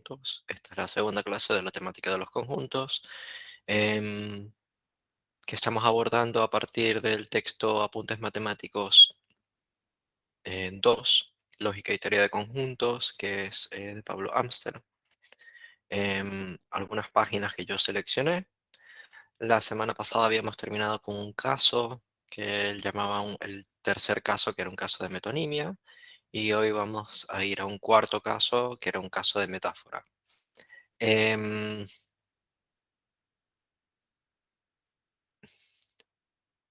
conjuntos. Esta es la segunda clase de la temática de los conjuntos, em, que estamos abordando a partir del texto Apuntes Matemáticos 2, Lógica y Teoría de Conjuntos, que es de Pablo Amster. Algunas páginas que yo seleccioné. La semana pasada habíamos terminado con un caso que él llamaba el tercer caso, que era un caso de metonimia. Y hoy vamos a ir a un cuarto caso, que era un caso de metáfora. Em,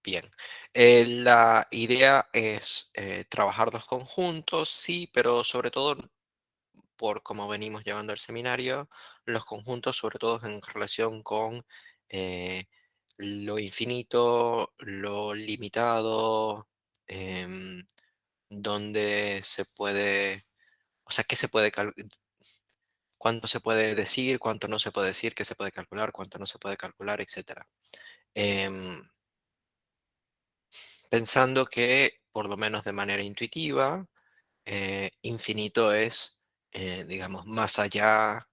Bien, la idea es trabajar los conjuntos, sí, pero sobre todo por cómo venimos llevando el seminario, los conjuntos sobre todo en relación con eh, lo infinito, lo limitado, em, donde se puede, o sea, qué se puede, cuánto se puede decir, cuánto no se puede decir, qué se puede calcular, cuánto no se puede calcular, etcétera. Em, Pensando que, por lo menos de manera intuitiva, infinito es, digamos, más allá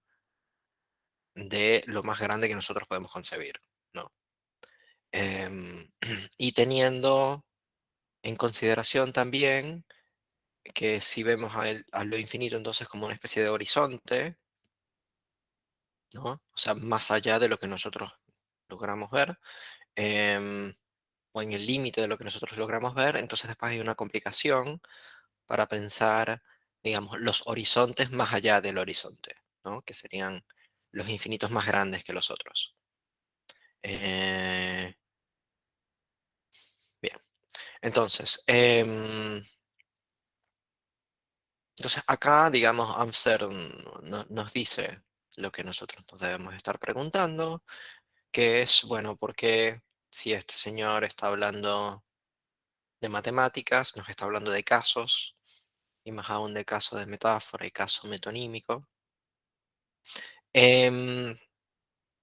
de lo más grande que nosotros podemos concebir, ¿no? Y teniendo en consideración también que si vemos a lo infinito entonces como una especie de horizonte, ¿no? O sea, más allá de lo que nosotros logramos ver, em, o en el límite de lo que nosotros logramos ver, entonces después hay una complicación para pensar, digamos, los horizontes más allá del horizonte, ¿no? Que serían los infinitos más grandes que los otros. Eh, Bien, entonces, entonces acá, digamos, Amsterdam nos dice lo que nosotros nos debemos estar preguntando, que es, bueno, ¿por qué si este señor está hablando de matemáticas, nos está hablando de casos, y más aún de casos de metáfora y caso metonímico? Em,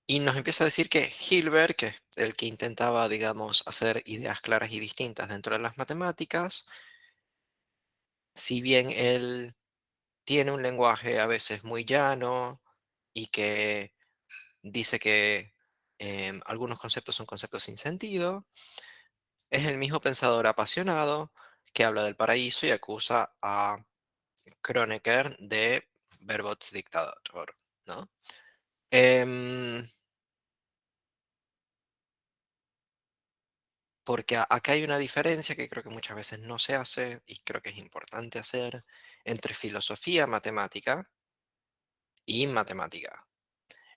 y nos empieza a decir que Hilbert, que es el que intentaba, digamos, hacer ideas claras y distintas dentro de las matemáticas, si bien él tiene un lenguaje a veces muy llano y que dice que algunos conceptos son conceptos sin sentido, es el mismo pensador apasionado que habla del paraíso y acusa a Kronecker de Verbotsdiktator, ¿no? Em, Porque acá hay una diferencia que creo que muchas veces no se hace y creo que es importante hacer entre filosofía matemática y matemática.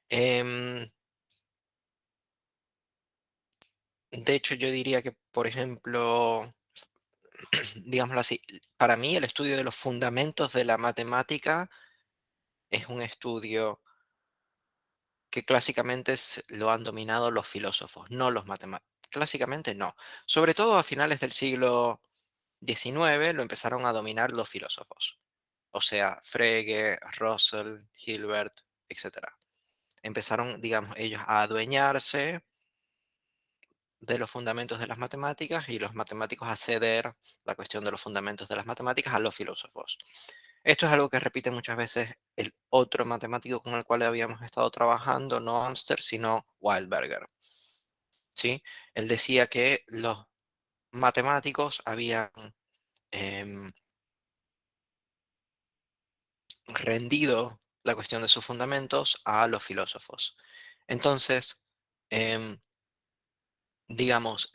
Em, de hecho, yo diría que, por ejemplo, digámoslo así, para mí el estudio de los fundamentos de la matemática es un estudio que clásicamente lo han dominado los filósofos, no los matemáticos. Clásicamente no. Sobre todo a finales del siglo XIX lo empezaron a dominar los filósofos. O sea, Frege, Russell, Hilbert, etcétera. Empezaron, digamos, ellos a adueñarse de los fundamentos de las matemáticas y los matemáticos a ceder la cuestión de los fundamentos de las matemáticas a los filósofos. Esto es algo que repite muchas veces el otro matemático con el cual habíamos estado trabajando, no Amster, sino Wildberger, ¿sí? Él decía que los matemáticos habían em, rendido la cuestión de sus fundamentos a los filósofos. Entonces, em, digamos,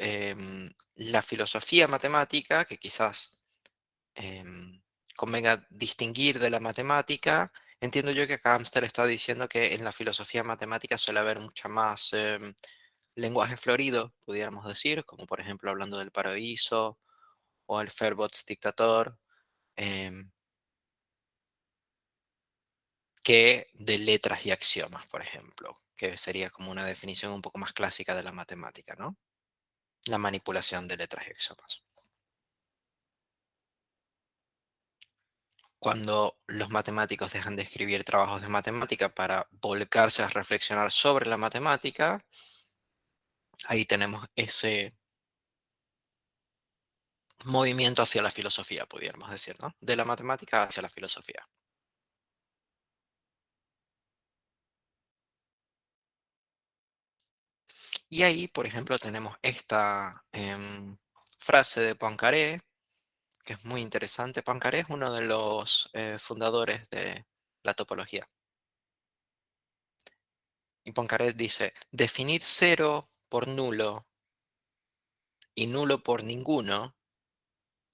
la filosofía matemática, que quizás em, convenga distinguir de la matemática, entiendo yo que acá Amster está diciendo que en la filosofía matemática suele haber mucha más lenguaje florido, pudiéramos decir, como por ejemplo hablando del paraíso o el Verbotsdiktator, em, que de letras y axiomas, por ejemplo, que sería como una definición un poco más clásica de la matemática, ¿no? La manipulación de letras y axiomas. Cuando los matemáticos dejan de escribir trabajos de matemática para volcarse a reflexionar sobre la matemática, ahí tenemos ese movimiento hacia la filosofía, pudiéramos decir, ¿no? De la matemática hacia la filosofía. Y ahí, por ejemplo, tenemos esta frase de Poincaré, que es muy interesante. Poincaré es uno de los fundadores de la topología. Y Poincaré dice, definir cero por nulo y nulo por ninguno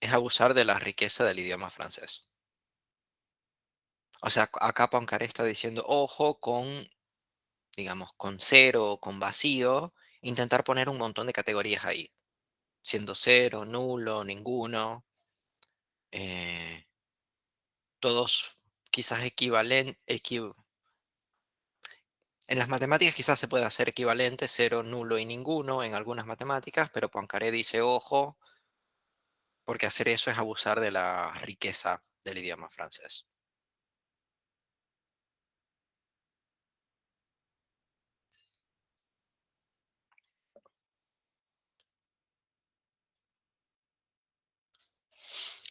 es abusar de la riqueza del idioma francés. O sea, acá Poincaré está diciendo, ojo con, digamos, con cero o con vacío, intentar poner un montón de categorías ahí, siendo cero, nulo, ninguno, eh, todos quizás equivalentes. En las matemáticas quizás se puede hacer equivalente, cero, nulo y ninguno en algunas matemáticas, pero Poincaré dice, ojo, porque hacer eso es abusar de la riqueza del idioma francés.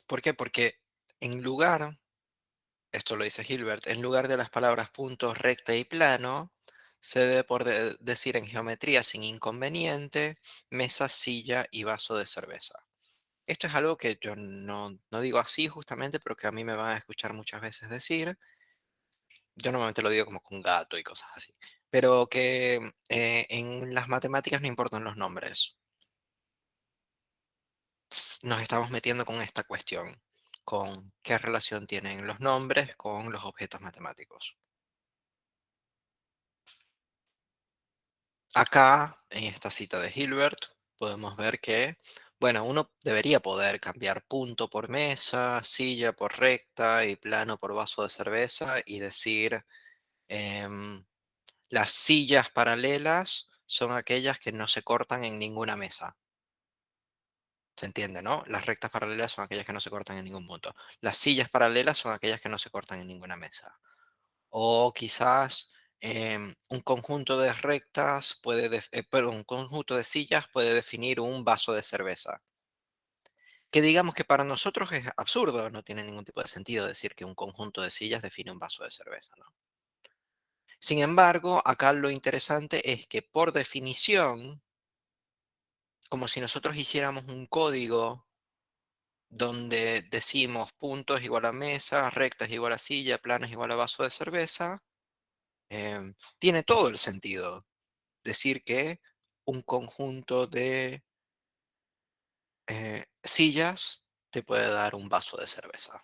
¿Por qué? Porque en lugar, esto lo dice Hilbert, en lugar de las palabras punto, recta y plano, se debe por decir en geometría sin inconveniente, mesa, silla y vaso de cerveza. Esto es algo que yo no digo así justamente, pero que a mí me van a escuchar muchas veces decir. Yo normalmente lo digo como con gato y cosas así. Pero que en las matemáticas no importan los nombres. Nos estamos metiendo con esta cuestión, con qué relación tienen los nombres con los objetos matemáticos. Acá, en esta cita de Hilbert, podemos ver que, bueno, uno debería poder cambiar punto por mesa, silla por recta y plano por vaso de cerveza y decir, em, las sillas paralelas son aquellas que no se cortan en ninguna mesa. Se entiende, ¿no? Las rectas paralelas son aquellas que no se cortan en ningún punto. Las sillas paralelas son aquellas que no se cortan en ninguna mesa. O quizás un conjunto de rectas perdón, un conjunto de sillas puede definir un vaso de cerveza. Que digamos que para nosotros es absurdo, no tiene ningún tipo de sentido decir que un conjunto de sillas define un vaso de cerveza, ¿no? Sin embargo, acá lo interesante es que por definición, como si nosotros hiciéramos un código donde decimos puntos igual a mesa, rectas igual a silla, planas igual a vaso de cerveza, tiene todo el sentido decir que un conjunto de sillas te puede dar un vaso de cerveza.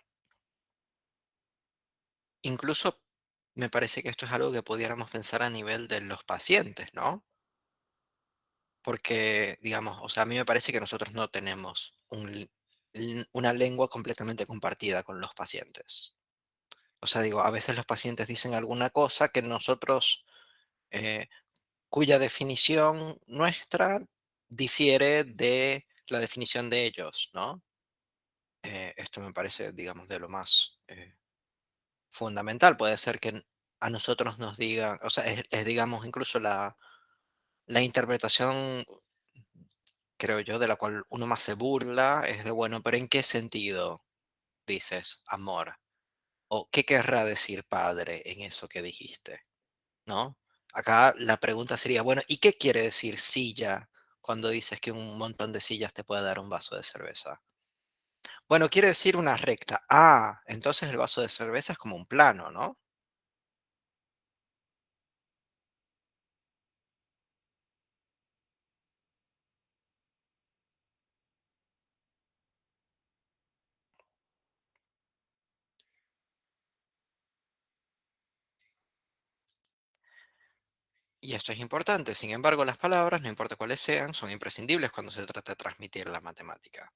Incluso me parece que esto es algo que pudiéramos pensar a nivel de los pacientes, ¿no? Porque, digamos, o sea, a mí me parece que nosotros no tenemos una lengua completamente compartida con los pacientes. O sea, digo, a veces los pacientes dicen alguna cosa que nosotros, eh, cuya definición nuestra difiere de la definición de ellos, ¿no? Esto me parece, digamos, de lo más fundamental. Puede ser que a nosotros nos digan, o sea, digamos, incluso la interpretación, creo yo, de la cual uno más se burla, es de, bueno, pero ¿en qué sentido dices amor? ¿O qué querrá decir padre en eso que dijiste? ¿No? Acá la pregunta sería, bueno, ¿y qué quiere decir silla cuando dices que un montón de sillas te puede dar un vaso de cerveza? Bueno, quiere decir una recta. Ah, entonces el vaso de cerveza es como un plano, ¿no? Y esto es importante. Sin embargo, las palabras, no importa cuáles sean, son imprescindibles cuando se trata de transmitir la matemática.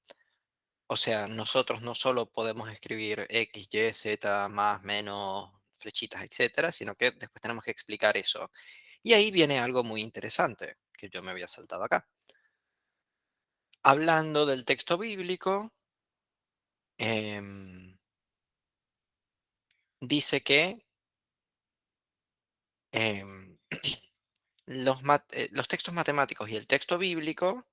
O sea, nosotros no solo podemos escribir X, Y, Z, más, menos, flechitas, etcétera, sino que después tenemos que explicar eso. Y ahí viene algo muy interesante que yo me había saltado acá. Hablando del texto bíblico, em, dice que em, los textos matemáticos y el texto bíblico,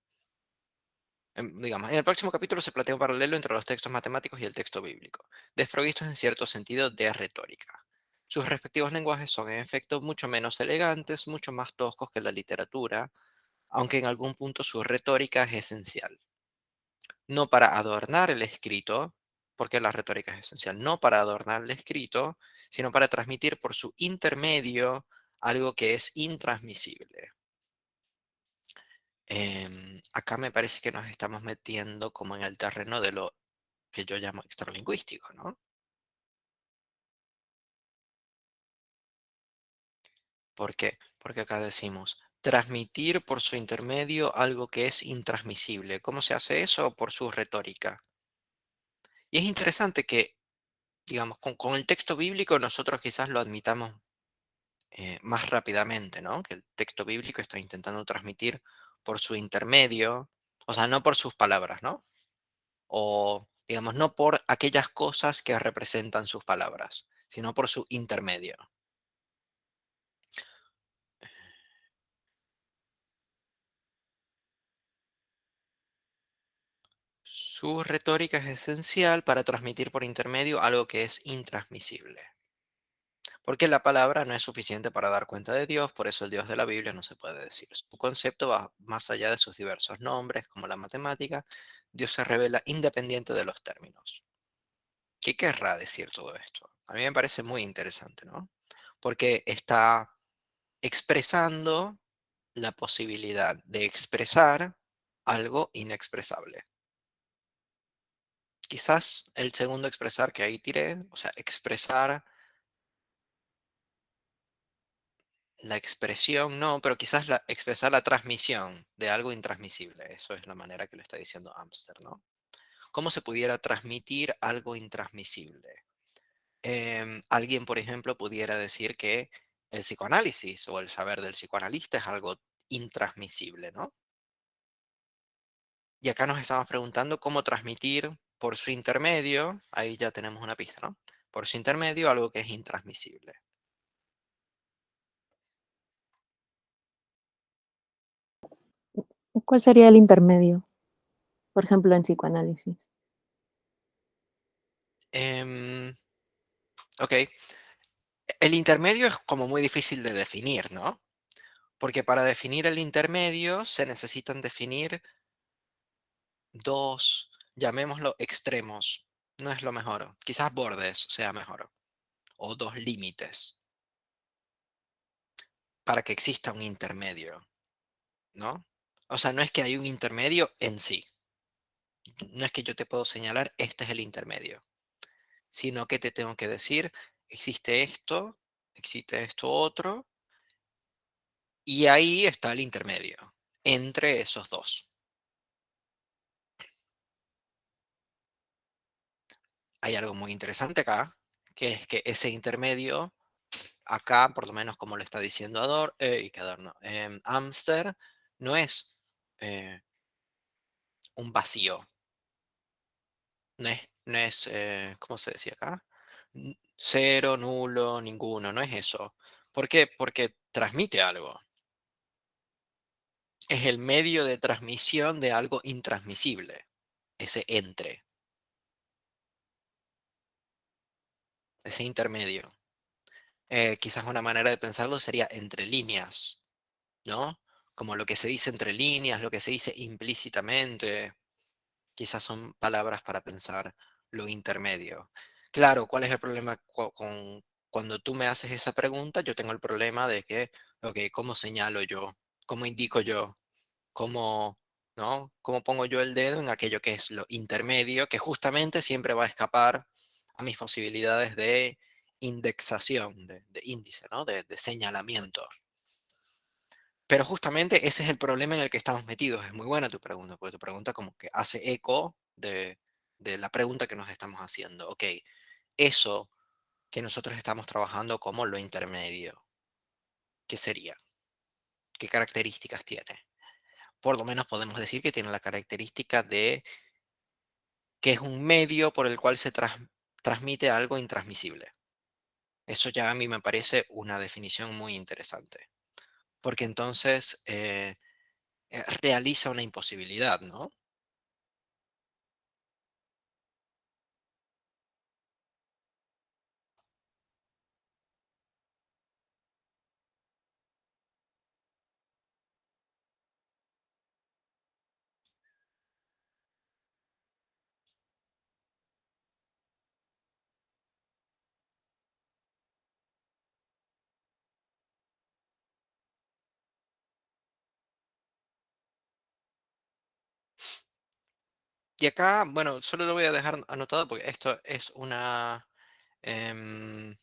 digamos, en el próximo capítulo se plantea un paralelo entre los textos matemáticos y el texto bíblico, desprovistos en cierto sentido de retórica. Sus respectivos lenguajes son en efecto mucho menos elegantes, mucho más toscos que la literatura, aunque en algún punto su retórica es esencial. No para adornar el escrito, porque la retórica es esencial, no para adornar el escrito, sino para transmitir por su intermedio algo que es intransmisible. Acá me parece que nos estamos metiendo como en el terreno de lo que yo llamo extralingüístico, ¿no? ¿Por qué? Porque acá decimos transmitir por su intermedio algo que es intransmisible. ¿Cómo se hace eso? Por su retórica. Y es interesante que, digamos, con el texto bíblico nosotros quizás lo admitamos más rápidamente, ¿no? Que el texto bíblico está intentando transmitir por su intermedio, o sea, no por sus palabras, ¿no? O, digamos, no por aquellas cosas que representan sus palabras, sino por su intermedio. Su retórica es esencial para transmitir por intermedio algo que es intransmisible. Porque la palabra no es suficiente para dar cuenta de Dios, por eso el Dios de la Biblia no se puede decir. Su concepto va más allá de sus diversos nombres, como la matemática. Dios se revela independiente de los términos. ¿Qué querrá decir todo esto? A mí me parece muy interesante, ¿no? Porque está expresando la posibilidad de expresar algo inexpresable. Quizás el segundo expresar que ahí tiré, o sea, expresar la expresión, no, pero quizás expresar la transmisión de algo intransmisible. Eso es la manera que lo está diciendo Amster, ¿no? ¿Cómo se pudiera transmitir algo intransmisible? Alguien, por ejemplo, pudiera decir que el psicoanálisis o el saber del psicoanalista es algo intransmisible, ¿no? Y acá nos estamos preguntando cómo transmitir por su intermedio, ahí ya tenemos una pista, ¿no? Por su intermedio algo que es intransmisible. ¿Cuál sería el intermedio? Por ejemplo, en psicoanálisis. Em, ok, el intermedio es como muy difícil de definir, ¿no? Porque para definir el intermedio se necesitan definir dos, llamémoslo extremos. No es lo mejor. Quizás bordes sea mejor. O dos límites para que exista un intermedio, ¿no? O sea, no es que hay un intermedio en sí. No es que yo te puedo señalar, este es el intermedio, sino que te tengo que decir, existe esto otro, y ahí está el intermedio, entre esos dos. Hay algo muy interesante acá, que es que ese intermedio, acá, por lo menos como lo está diciendo y que Adorno, Amster, no es eh, un vacío, no es, ¿cómo se decía acá? Cero, nulo, ninguno, no es eso. ¿Por qué? Porque transmite algo. Es el medio de transmisión de algo intransmisible, ese entre, ese intermedio. Quizás una manera de pensarlo sería entre líneas, ¿no? Como lo que se dice entre líneas, lo que se dice implícitamente, quizás son palabras para pensar lo intermedio. Claro, ¿cuál es el problema con cuando tú me haces esa pregunta? Yo tengo el problema de que, ok, ¿cómo señalo yo? ¿Cómo indico yo? ¿Cómo, no? ¿Cómo pongo yo el dedo en aquello que es lo intermedio, que justamente siempre va a escapar a mis posibilidades de indexación, de índice, ¿no? De señalamiento. Pero justamente ese es el problema en el que estamos metidos. Es muy buena tu pregunta, porque tu pregunta como que hace eco de la pregunta que nos estamos haciendo. Ok, eso que nosotros estamos trabajando como lo intermedio, ¿qué sería? ¿Qué características tiene? Por lo menos podemos decir que tiene la característica de que es un medio por el cual se transmite algo intransmisible. Eso ya a mí me parece una definición muy interesante, porque entonces realiza una imposibilidad, ¿no? Y acá, bueno, solo lo voy a dejar anotado porque esto es una em,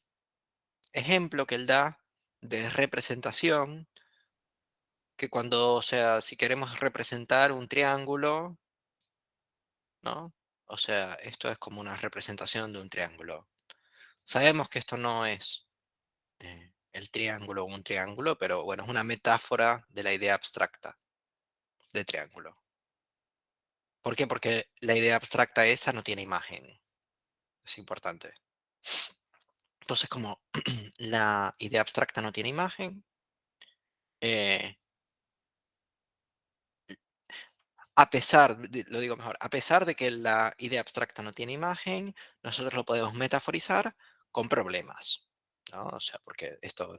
ejemplo que él da de representación, que cuando, o sea, si queremos representar un triángulo, ¿no? O sea, esto es como una representación de un triángulo. Sabemos que esto no es el triángulo o un triángulo, pero bueno, es una metáfora de la idea abstracta de triángulo. ¿Por qué? Porque la idea abstracta esa no tiene imagen. Es importante. Entonces, como la idea abstracta no tiene imagen, eh, a pesar, lo digo mejor, a pesar de que la idea abstracta no tiene imagen, nosotros lo podemos metaforizar con problemas, ¿no? O sea, porque esto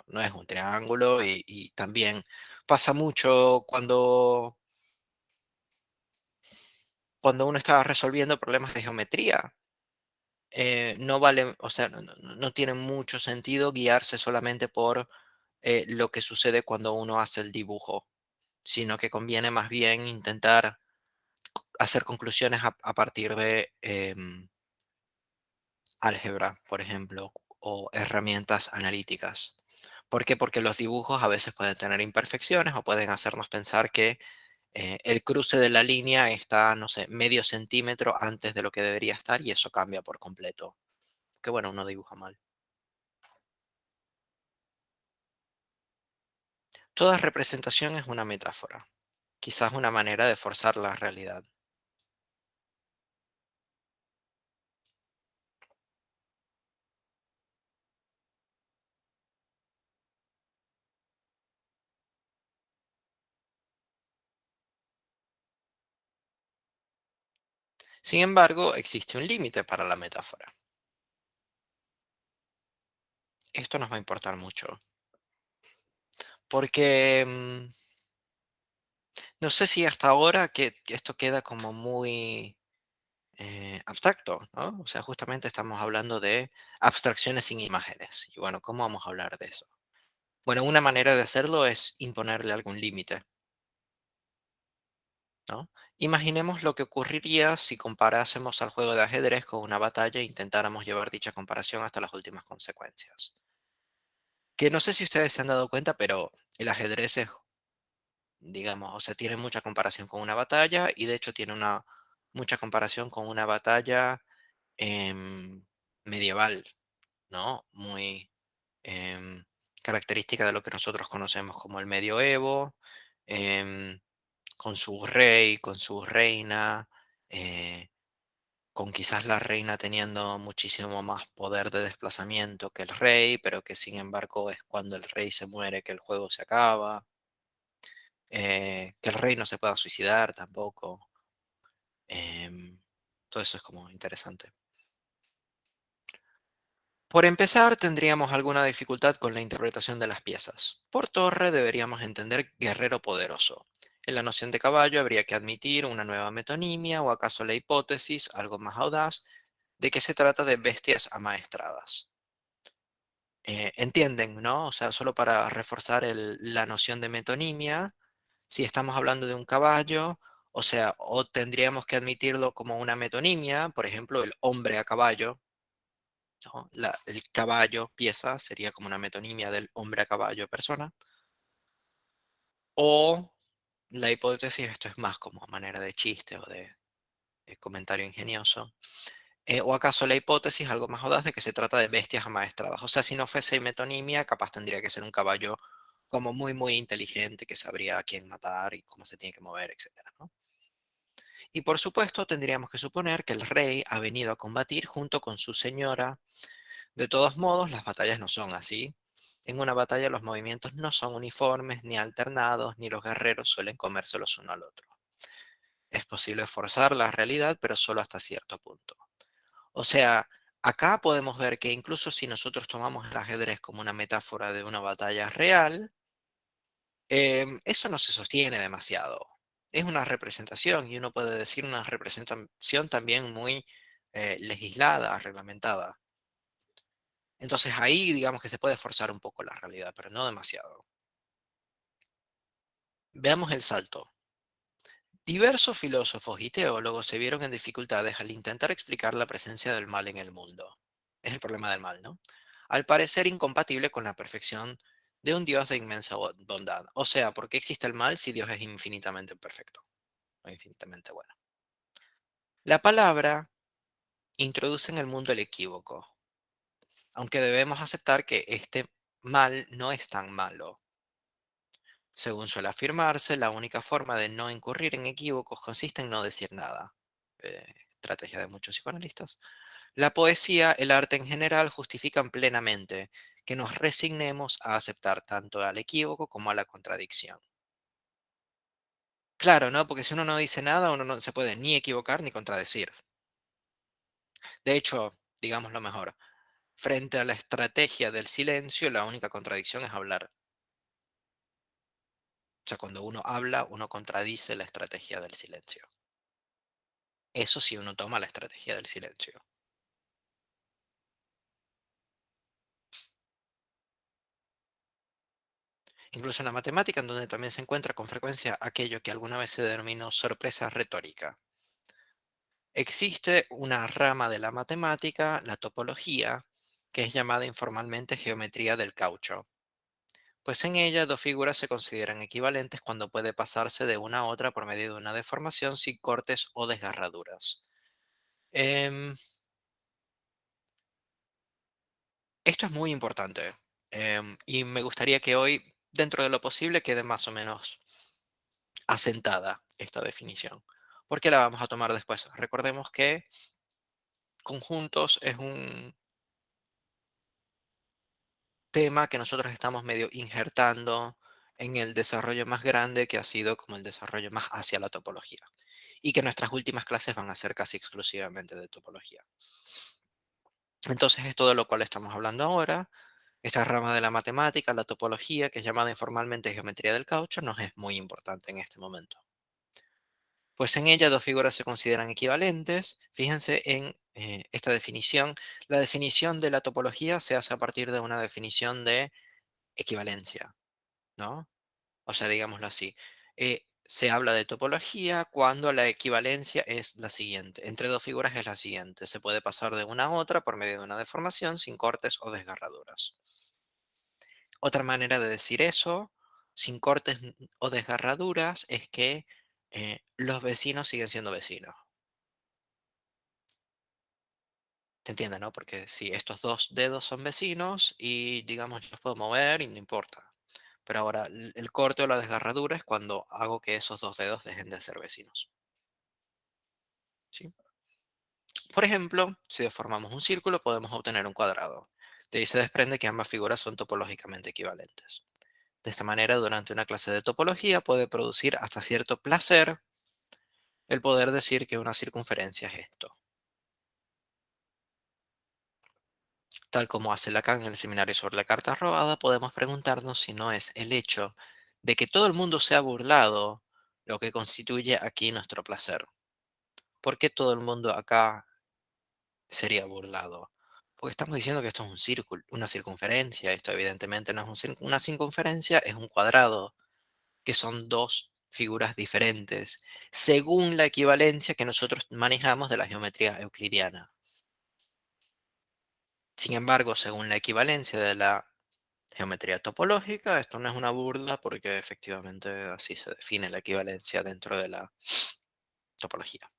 no es un triángulo y también pasa mucho cuando uno está resolviendo problemas de geometría. No vale, o sea, no tiene mucho sentido guiarse solamente por lo que sucede cuando uno hace el dibujo, sino que conviene más bien intentar hacer conclusiones a partir de álgebra, por ejemplo, o herramientas analíticas. ¿Por qué? Porque los dibujos a veces pueden tener imperfecciones o pueden hacernos pensar que el cruce de la línea está, no sé, medio centímetro antes de lo que debería estar y eso cambia por completo. Que bueno, uno dibuja mal. Toda representación es una metáfora, quizás una manera de forzar la realidad. Sin embargo, existe un límite para la metáfora. Esto nos va a importar mucho, porque no sé si hasta ahora que esto queda como muy abstracto, ¿no? O sea, justamente estamos hablando de abstracciones sin imágenes. Y bueno, ¿cómo vamos a hablar de eso? Bueno, una manera de hacerlo es imponerle algún límite, ¿no? Imaginemos lo que ocurriría si comparásemos al juego de ajedrez con una batalla e intentáramos llevar dicha comparación hasta las últimas consecuencias. Que no sé si ustedes se han dado cuenta, pero el ajedrez es, digamos, o sea, tiene mucha comparación con una batalla y de hecho tiene una mucha comparación con una batalla em, medieval, ¿no? Muy em, característica de lo que nosotros conocemos como el medioevo, em, con su rey, con su reina, eh, con quizás la reina teniendo muchísimo más poder de desplazamiento que el rey, pero que sin embargo es cuando el rey se muere que el juego se acaba, que el rey no se pueda suicidar tampoco. em, Todo eso es como interesante. Por empezar, tendríamos alguna dificultad con la interpretación de las piezas. Por torre deberíamos entender guerrero poderoso. En la noción de caballo habría que admitir una nueva metonimia o acaso la hipótesis, algo más audaz, de que se trata de bestias amaestradas. Entienden, ¿no? O sea, solo para reforzar la noción de metonimia, si estamos hablando de un caballo, o sea, o tendríamos que admitirlo como una metonimia, por ejemplo, el hombre a caballo, ¿no? El caballo, pieza, sería como una metonimia del hombre a caballo, persona. O la hipótesis, esto es más como manera de chiste o de comentario ingenioso. ¿O acaso la hipótesis, algo más audaz, de que se trata de bestias amaestradas? O sea, si no fuese metonimia, capaz tendría que ser un caballo como muy, muy inteligente, que sabría a quién matar y cómo se tiene que mover, etcétera, ¿no? Y por supuesto, tendríamos que suponer que el rey ha venido a combatir junto con su señora. De todos modos, las batallas no son así. En una batalla los movimientos no son uniformes ni alternados, ni los guerreros suelen comérselos uno al otro. Es posible forzar la realidad, pero solo hasta cierto punto. O sea, acá podemos ver que incluso si nosotros tomamos el ajedrez como una metáfora de una batalla real, eso no se sostiene demasiado. Es una representación y uno puede decir una representación también muy legislada, reglamentada. Entonces ahí digamos que se puede forzar un poco la realidad, pero no demasiado. Veamos el salto. Diversos filósofos y teólogos se vieron en dificultades al intentar explicar la presencia del mal en el mundo. Es el problema del mal, ¿no? Al parecer incompatible con la perfección de un Dios de inmensa bondad. O sea, ¿por qué existe el mal si Dios es infinitamente perfecto o infinitamente bueno? La palabra introduce en el mundo el equívoco, aunque debemos aceptar que este mal no es tan malo. Según suele afirmarse, la única forma de no incurrir en equívocos consiste en no decir nada. Estrategia de muchos psicoanalistas. La poesía, el arte en general, justifican plenamente que nos resignemos a aceptar tanto al equívoco como a la contradicción. Claro, ¿no? Porque si uno no dice nada, uno no se puede ni equivocar ni contradecir. De hecho, digamos lo mejor, frente a la estrategia del silencio, la única contradicción es hablar. O sea, cuando uno habla, uno contradice la estrategia del silencio. Eso sí, uno toma la estrategia del silencio. Incluso en la matemática, en donde también se encuentra con frecuencia aquello que alguna vez se denominó sorpresa retórica. Existe una rama de la matemática, la topología, que es llamada informalmente geometría del caucho, pues en ella dos figuras se consideran equivalentes cuando puede pasarse de una a otra por medio de una deformación sin cortes o desgarraduras. Em, Esto es muy importante, y me gustaría que hoy, dentro de lo posible, quede más o menos asentada esta definición, porque la vamos a tomar después. Recordemos que conjuntos es un tema que nosotros estamos medio injertando en el desarrollo más grande que ha sido como el desarrollo más hacia la topología, y que nuestras últimas clases van a ser casi exclusivamente de topología. Entonces, esto de lo cual estamos hablando ahora, esta rama de la matemática, la topología, que es llamada informalmente geometría del caucho, nos es muy importante en este momento. Pues en ella dos figuras se consideran equivalentes. Fíjense en esta definición. La definición de la topología se hace a partir de una definición de equivalencia, ¿no? O sea, digámoslo así. Se habla de topología cuando la equivalencia es la siguiente. Entre dos figuras es la siguiente. Se puede pasar de una a otra por medio de una deformación sin cortes o desgarraduras. Otra manera de decir eso, sin cortes o desgarraduras, es que los vecinos siguen siendo vecinos. ¿Te entiendes, no? Porque si estos dos dedos son vecinos y digamos yo los puedo mover y no importa. Pero ahora el corte o la desgarradura es cuando hago que esos dos dedos dejen de ser vecinos. ¿Sí? Por ejemplo, si deformamos un círculo podemos obtener un cuadrado. De ahí se desprende que ambas figuras son topológicamente equivalentes. De esta manera, durante una clase de topología puede producir hasta cierto placer el poder decir que una circunferencia es esto. Tal como hace Lacan en el seminario sobre la carta robada, podemos preguntarnos si no es el hecho de que todo el mundo se ha burlado lo que constituye aquí nuestro placer. ¿Por qué todo el mundo acá sería burlado? Porque estamos diciendo que esto es un círculo, una circunferencia. Esto evidentemente no es una circunferencia, es un cuadrado, que son dos figuras diferentes, según la equivalencia que nosotros manejamos de la geometría euclidiana. Sin embargo, según la equivalencia de la geometría topológica, esto no es una burla porque efectivamente así se define la equivalencia dentro de la topología.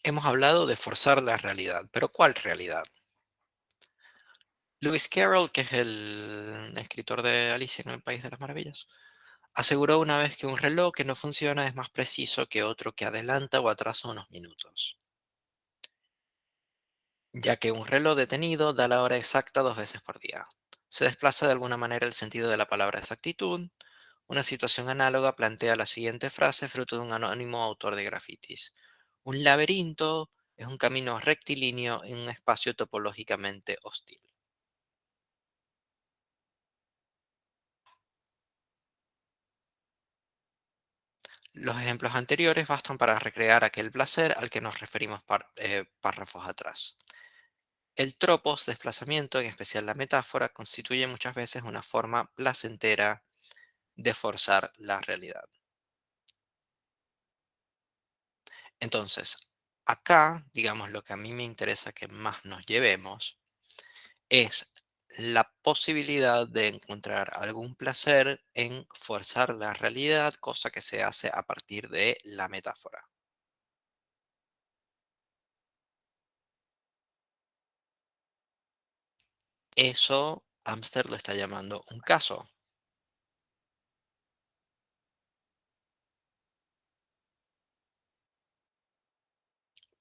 Hemos hablado de forzar la realidad, pero ¿cuál realidad? Lewis Carroll, que es el escritor de Alicia en el País de las Maravillas, aseguró una vez que un reloj que no funciona es más preciso que otro que adelanta o atrasa unos minutos, ya que un reloj detenido da la hora exacta dos veces por día. Se desplaza de alguna manera el sentido de la palabra exactitud. Una situación análoga plantea la siguiente frase fruto de un anónimo autor de grafitis. Un laberinto es un camino rectilíneo en un espacio topológicamente hostil. Los ejemplos anteriores bastan para recrear aquel placer al que nos referimos párrafos atrás. El tropos, desplazamiento, en especial la metáfora, constituye muchas veces una forma placentera de forzar la realidad. Entonces, acá, digamos, lo que a mí me interesa que más nos llevemos es la posibilidad de encontrar algún placer en forzar la realidad, cosa que se hace a partir de la metáfora. Eso Amster lo está llamando un caso.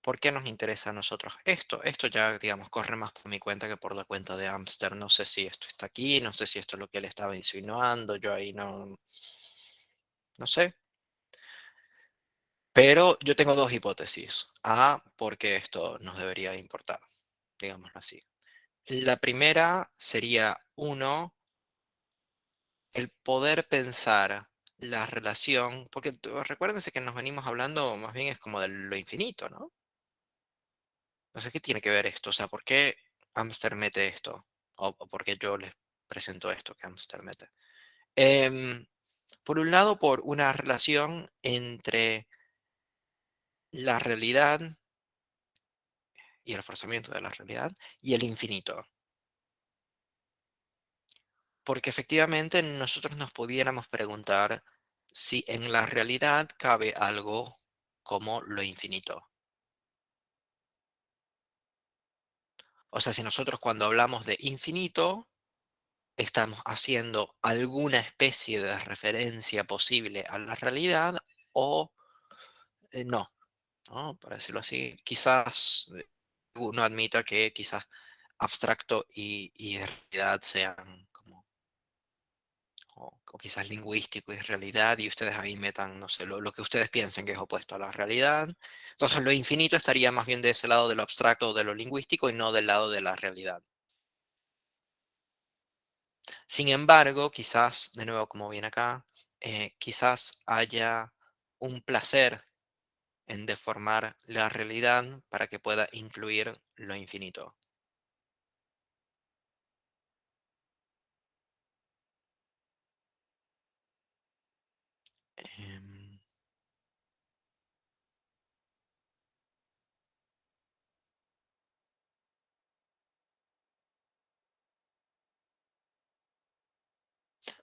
¿Por qué nos interesa a nosotros esto? Esto ya, digamos, corre más por mi cuenta que por la cuenta de Amster. No sé si esto está aquí, no sé si esto es lo que él estaba insinuando, yo ahí no sé. Pero yo tengo dos hipótesis. A, porque esto nos debería importar, digámoslo así. La primera sería, uno, el poder pensar la relación, porque recuérdense que nos venimos hablando más bien es como de lo infinito, ¿no? No sé qué tiene que ver esto, o sea, ¿por qué Amster mete esto? O por qué yo les presento esto que Amster mete. Em, por un lado, por una relación entre la realidad y el forzamiento de la realidad y el infinito. Porque efectivamente nosotros nos pudiéramos preguntar si en la realidad cabe algo como lo infinito. O sea, si nosotros cuando hablamos de infinito estamos haciendo alguna especie de referencia posible a la realidad o no, ¿no? Para decirlo así, quizás uno admita que quizás abstracto y realidad sean como o quizás lingüístico y realidad, y ustedes ahí metan, no sé, lo que ustedes piensen que es opuesto a la realidad. Entonces, lo infinito estaría más bien de ese lado de lo abstracto o de lo lingüístico y no del lado de la realidad. Sin embargo, quizás, de nuevo, como viene acá, quizás haya un placer en deformar la realidad para que pueda incluir lo infinito. Em,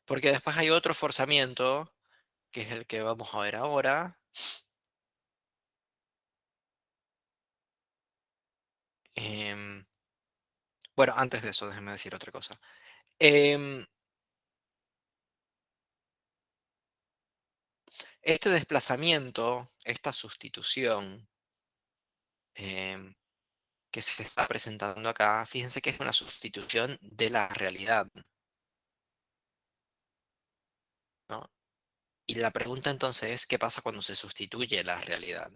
Porque después hay otro forzamiento, que es el que vamos a ver ahora. em, bueno, antes de eso, déjenme decir otra cosa. Em, este desplazamiento, esta sustitución em, que se está presentando acá, fíjense que es una sustitución de la realidad, ¿no? Y la pregunta entonces es, ¿qué pasa cuando se sustituye la realidad?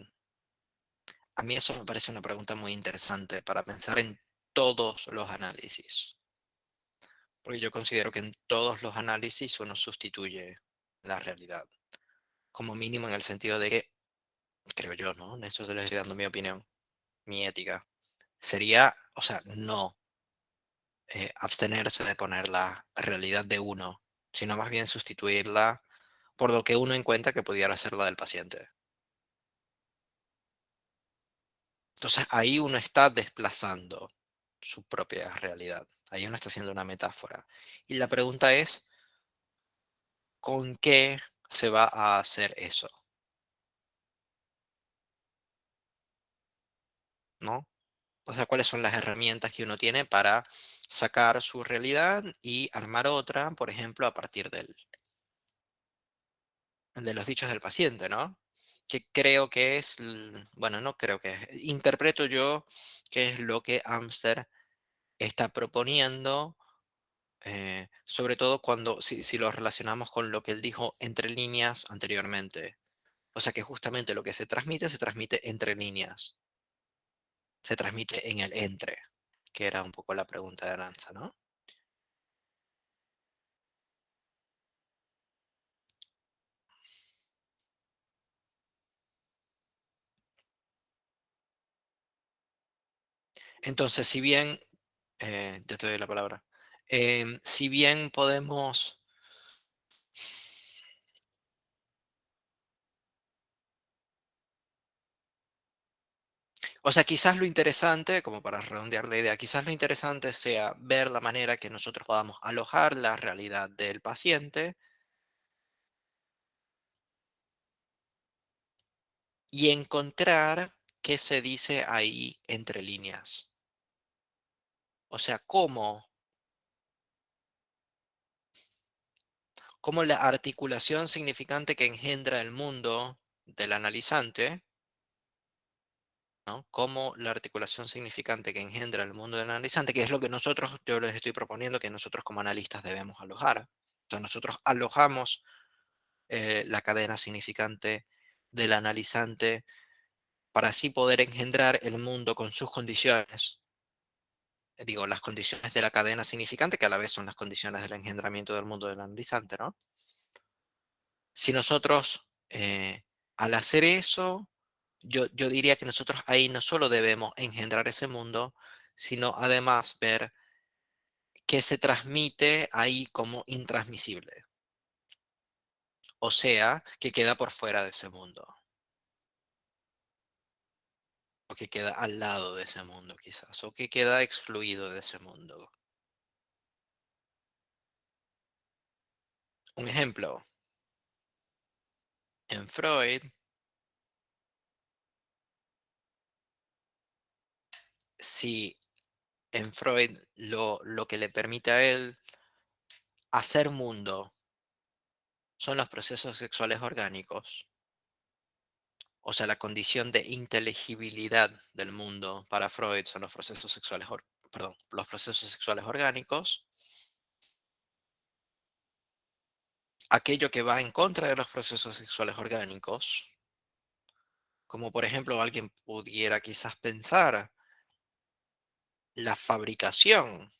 A mí eso me parece una pregunta muy interesante para pensar en todos los análisis, porque yo considero que en todos los análisis uno sustituye la realidad, como mínimo en el sentido de que, creo yo, ¿no? En eso les estoy dando mi opinión, mi ética. Sería, o sea, no abstenerse de poner la realidad de uno, sino más bien sustituirla por lo que uno encuentra que pudiera ser la del paciente. Entonces ahí uno está desplazando su propia realidad. Ahí uno está haciendo una metáfora. Y la pregunta es, ¿con qué se va a hacer eso? ¿No? O sea, ¿cuáles son las herramientas que uno tiene para sacar su realidad y armar otra, por ejemplo, a partir de los dichos del paciente, ¿no? Que creo que es, bueno, no creo que es, interpreto yo que es lo que Amster está proponiendo, sobre todo cuando, si lo relacionamos con lo que él dijo entre líneas anteriormente. O sea que justamente lo que se transmite entre líneas, se transmite en el entre, que era un poco la pregunta de Aranza, ¿no? Entonces, si bien, ya te doy la palabra, si bien podemos, o sea, quizás lo interesante, como para redondear la idea, quizás lo interesante sea ver la manera que nosotros podamos alojar la realidad del paciente y encontrar qué se dice ahí entre líneas. O sea, cómo la articulación significante que engendra el mundo del analizante, ¿no? Cómo la articulación significante que engendra el mundo del analizante, que es lo que nosotros, yo les estoy proponiendo que nosotros como analistas debemos alojar. O sea, nosotros alojamos la cadena significante del analizante para así poder engendrar el mundo con sus condiciones. Digo, las condiciones de la cadena significante, que a la vez son las condiciones del engendramiento del mundo del analizante, ¿no? Si nosotros, al hacer eso, yo diría que nosotros ahí no solo debemos engendrar ese mundo, sino además ver qué se transmite ahí como intransmisible, o sea, que queda por fuera de ese mundo, o que queda al lado de ese mundo quizás, o que queda excluido de ese mundo. Un ejemplo, en Freud, si en Freud lo que le permite a él hacer mundo son los procesos sexuales orgánicos, o sea, la condición de inteligibilidad del mundo para Freud son los procesos sexuales, perdón, los procesos sexuales orgánicos. Aquello que va en contra de los procesos sexuales orgánicos, como por ejemplo alguien pudiera quizás pensar la fabricación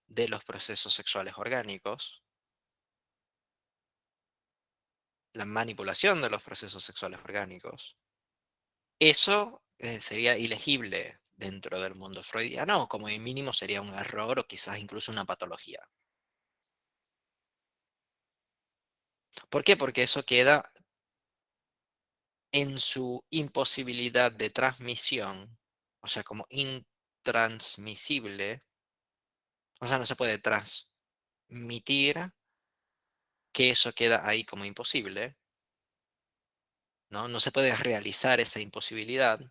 de los procesos sexuales orgánicos, la manipulación de los procesos sexuales orgánicos, eso sería ilegible dentro del mundo freudiano, o como mínimo sería un error o quizás incluso una patología. ¿Por qué? Porque eso queda en su imposibilidad de transmisión, o sea, como intransmisible, o sea, no se puede transmitir, que eso queda ahí como imposible, ¿no? No se puede realizar esa imposibilidad,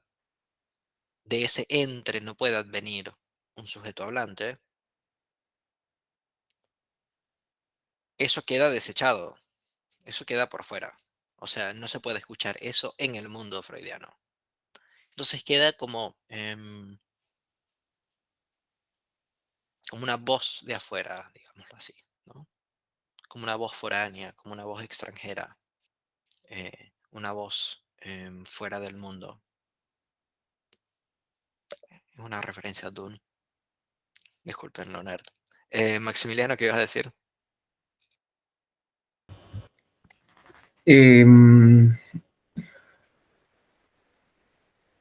de ese entre no puede advenir un sujeto hablante, eso queda desechado, eso queda por fuera. O sea, no se puede escuchar eso en el mundo freudiano. Entonces queda como, como una voz de afuera, digámoslo así, ¿no? Como una voz foránea, como una voz extranjera, una voz fuera del mundo. Es una referencia a Dune. Disculpen lo nerd. Maximiliano, ¿qué ibas a decir? Em,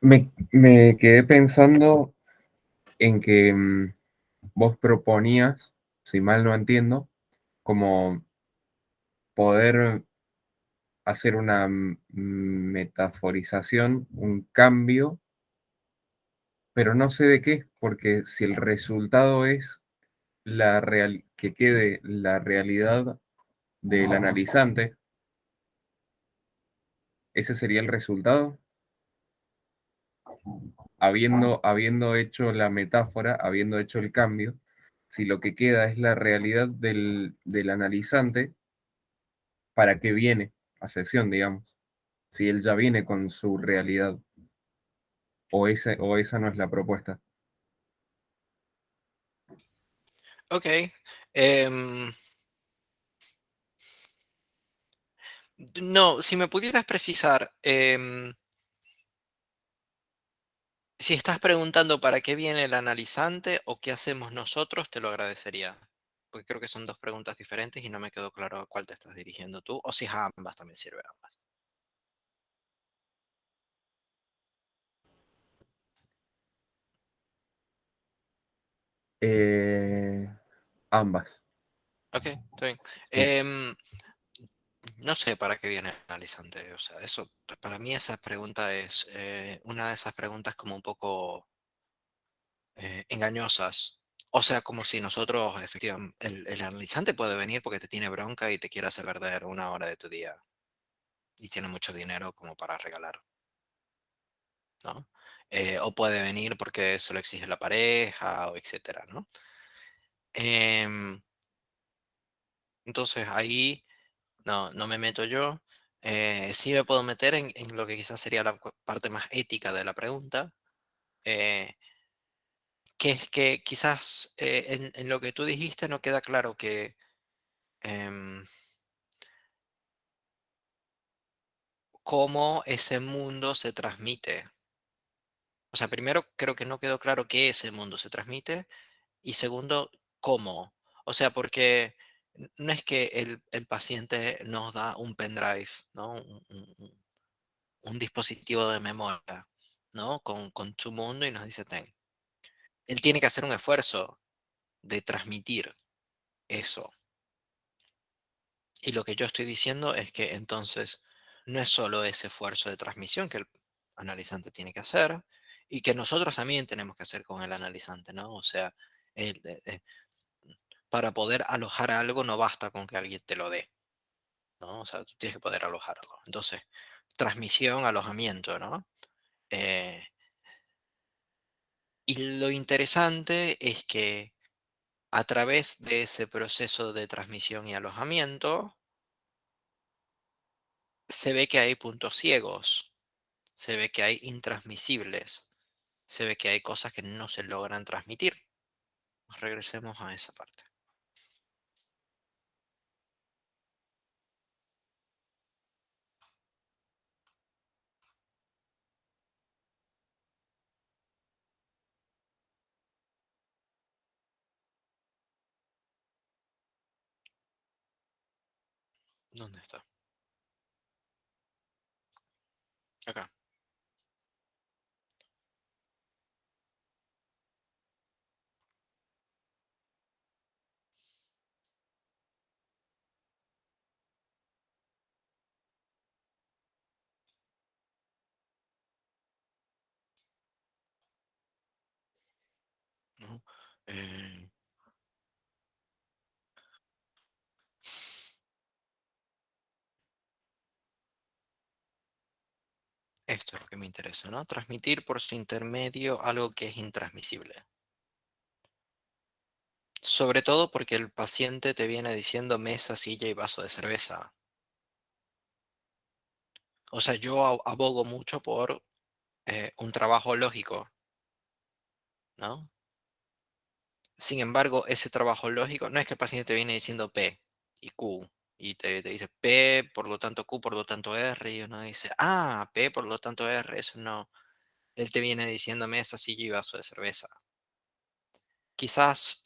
me quedé pensando en que vos proponías, si mal no entiendo, como poder hacer una metaforización, un cambio, pero no sé de qué, porque si el resultado es que quede la realidad del analizante, ese sería el resultado, habiendo hecho la metáfora, habiendo hecho el cambio, si lo que queda es la realidad del analizante, ¿para qué viene a sesión, digamos? Si él ya viene con su realidad, o esa no es la propuesta. Ok. em, no, si me pudieras precisar, si estás preguntando para qué viene el analizante o qué hacemos nosotros, te lo agradecería. Porque creo que son dos preguntas diferentes y no me quedó claro a cuál te estás dirigiendo tú, o si es a ambas también sirve ambas. Eh, ambas. Ok, está bien. Sí. Em, no sé para qué viene el analizante. O sea, eso, para mí esa pregunta es una de esas preguntas como un poco engañosas. O sea, como si nosotros, efectivamente, el analizante puede venir porque te tiene bronca y te quiere hacer perder una hora de tu día y tiene mucho dinero como para regalar, ¿no? O puede venir porque se lo exige la pareja, o etcétera, ¿no? Em, entonces ahí no me meto yo. Sí me puedo meter en lo que quizás sería la parte más ética de la pregunta, eh, que es que quizás en lo que tú dijiste no queda claro que em, cómo ese mundo se transmite. O sea, primero creo que no quedó claro qué ese mundo se transmite y segundo, cómo. O sea, porque no es que el paciente nos da un pendrive, ¿no? Un dispositivo de memoria, ¿no? Con su mundo y nos dice, ten. Él tiene que hacer un esfuerzo de transmitir eso. Y lo que yo estoy diciendo es que entonces no es solo ese esfuerzo de transmisión que el analizante tiene que hacer y que nosotros también tenemos que hacer con el analizante, ¿no? O sea, el- eh, eh, para poder alojar algo no basta con que alguien te lo dé, ¿no? O sea, tú tienes que poder alojarlo. Entonces, transmisión, alojamiento, ¿no? Eh, y lo interesante es que a través de ese proceso de transmisión y alojamiento, se ve que hay puntos ciegos, se ve que hay intransmisibles, se ve que hay cosas que no se logran transmitir. Regresemos a esa parte. ¿Dónde está? Acá. ¿No? Eh, esto es lo que me interesa, ¿no? Transmitir por su intermedio algo que es intransmisible. Sobre todo porque el paciente te viene diciendo mesa, silla y vaso de cerveza. O sea, yo abogo mucho por un trabajo lógico, ¿no? Sin embargo, ese trabajo lógico, no es que el paciente te viene diciendo P y Q, y te dice P, por lo tanto Q, por lo tanto R, y uno dice, ah, P, por lo tanto R, eso no. Él te viene diciendo mesa, silla y vaso de cerveza. Quizás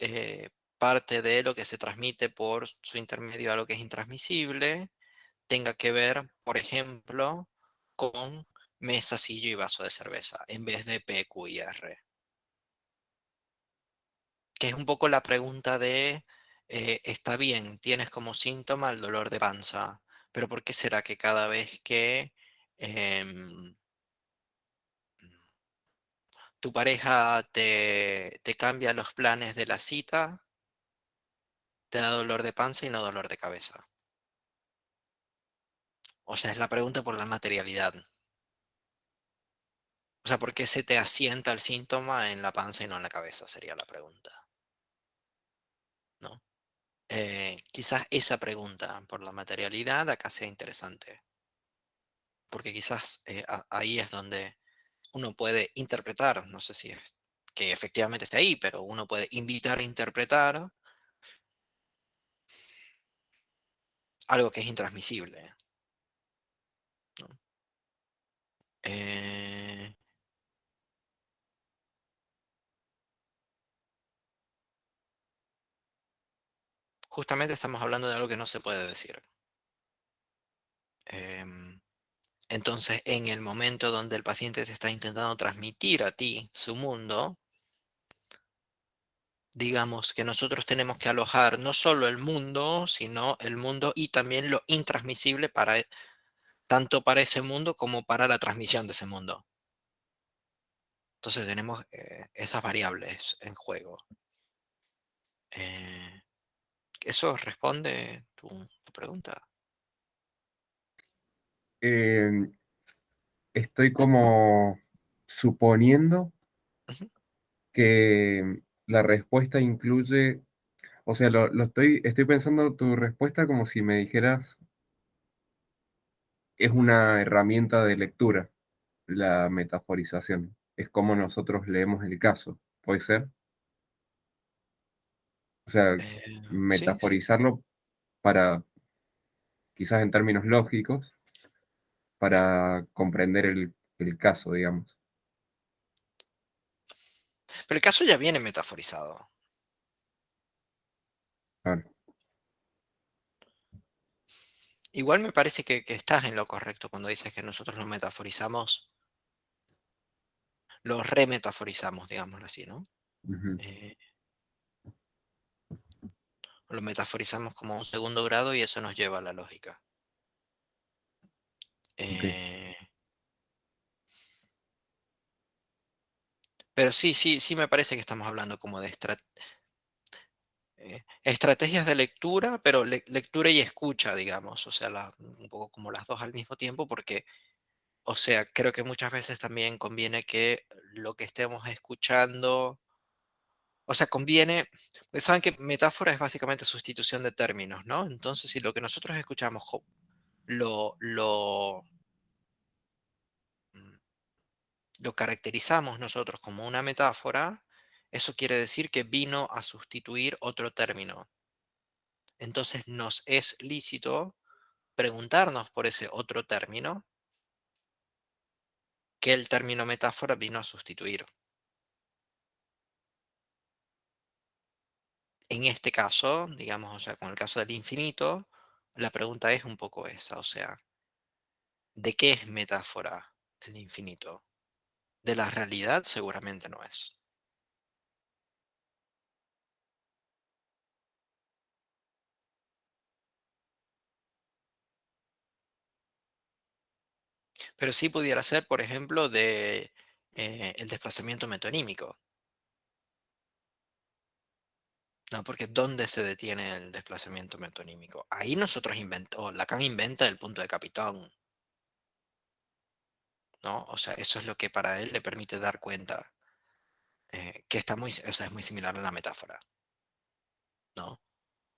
parte de lo que se transmite por su intermedio a lo que es intransmisible tenga que ver, por ejemplo, con mesa, silla y vaso de cerveza, en vez de P, Q y R. Que es un poco la pregunta de, está bien, tienes como síntoma el dolor de panza, pero ¿por qué será que cada vez que em, tu pareja te cambia los planes de la cita, te da dolor de panza y no dolor de cabeza? O sea, es la pregunta por la materialidad. O sea, ¿por qué se te asienta el síntoma en la panza y no en la cabeza? Sería la pregunta, ¿no? Quizás esa pregunta por la materialidad acá sea interesante, porque quizás ahí es donde uno puede interpretar, no sé si es que efectivamente esté ahí, pero uno puede invitar a interpretar algo que es intransmisible, ¿no? Eh, justamente estamos hablando de algo que no se puede decir. Em, entonces, en el momento donde el paciente te está intentando transmitir a ti su mundo, digamos que nosotros tenemos que alojar no solo el mundo, sino el mundo y también lo intransmisible para, tanto para ese mundo como para la transmisión de ese mundo. Entonces tenemos esas variables en juego. Eh, ¿Eso responde tu pregunta? Eh, Estoy como suponiendo Ujú. que la respuesta incluye, o sea, estoy pensando tu respuesta como si me dijeras, es una herramienta de lectura, la metaforización. Es como nosotros leemos el caso, ¿puede ser? O sea, Sí, sí. metaforizarlo para, quizás en términos lógicos, para comprender el caso, digamos. Pero el caso ya viene metaforizado. Claro. Igual me parece que estás en lo correcto cuando dices que nosotros lo metaforizamos, lo remetaforizamos, digámoslo así, ¿no? Ujú. Eh, lo metaforizamos como un segundo grado y eso nos lleva a la lógica. Ok. Eh, pero sí, sí, sí me parece que estamos hablando como de estrategias de lectura, pero lectura y escucha, digamos, o sea, un poco como las dos al mismo tiempo, porque, o sea, creo que muchas veces también conviene que lo que estemos escuchando, o sea, conviene, pues saben que metáfora es básicamente sustitución de términos, ¿no? Entonces, si lo que nosotros escuchamos lo, lo, mm, lo caracterizamos nosotros como una metáfora, eso quiere decir que vino a sustituir otro término. Entonces, nos es lícito preguntarnos por ese otro término que el término metáfora vino a sustituir. En este caso, digamos, o sea, con el caso del infinito, la pregunta es un poco esa, o sea, ¿de qué es metáfora el infinito? De la realidad seguramente no es. Pero sí pudiera ser, por ejemplo, de el desplazamiento metonímico, ¿no? Porque ¿dónde se detiene el desplazamiento metonímico? Ahí nosotros Lacan inventa el punto de Capitón, ¿no? O sea, eso es lo que para él le permite dar cuenta que está muy, o sea, es muy similar a la metáfora, ¿no?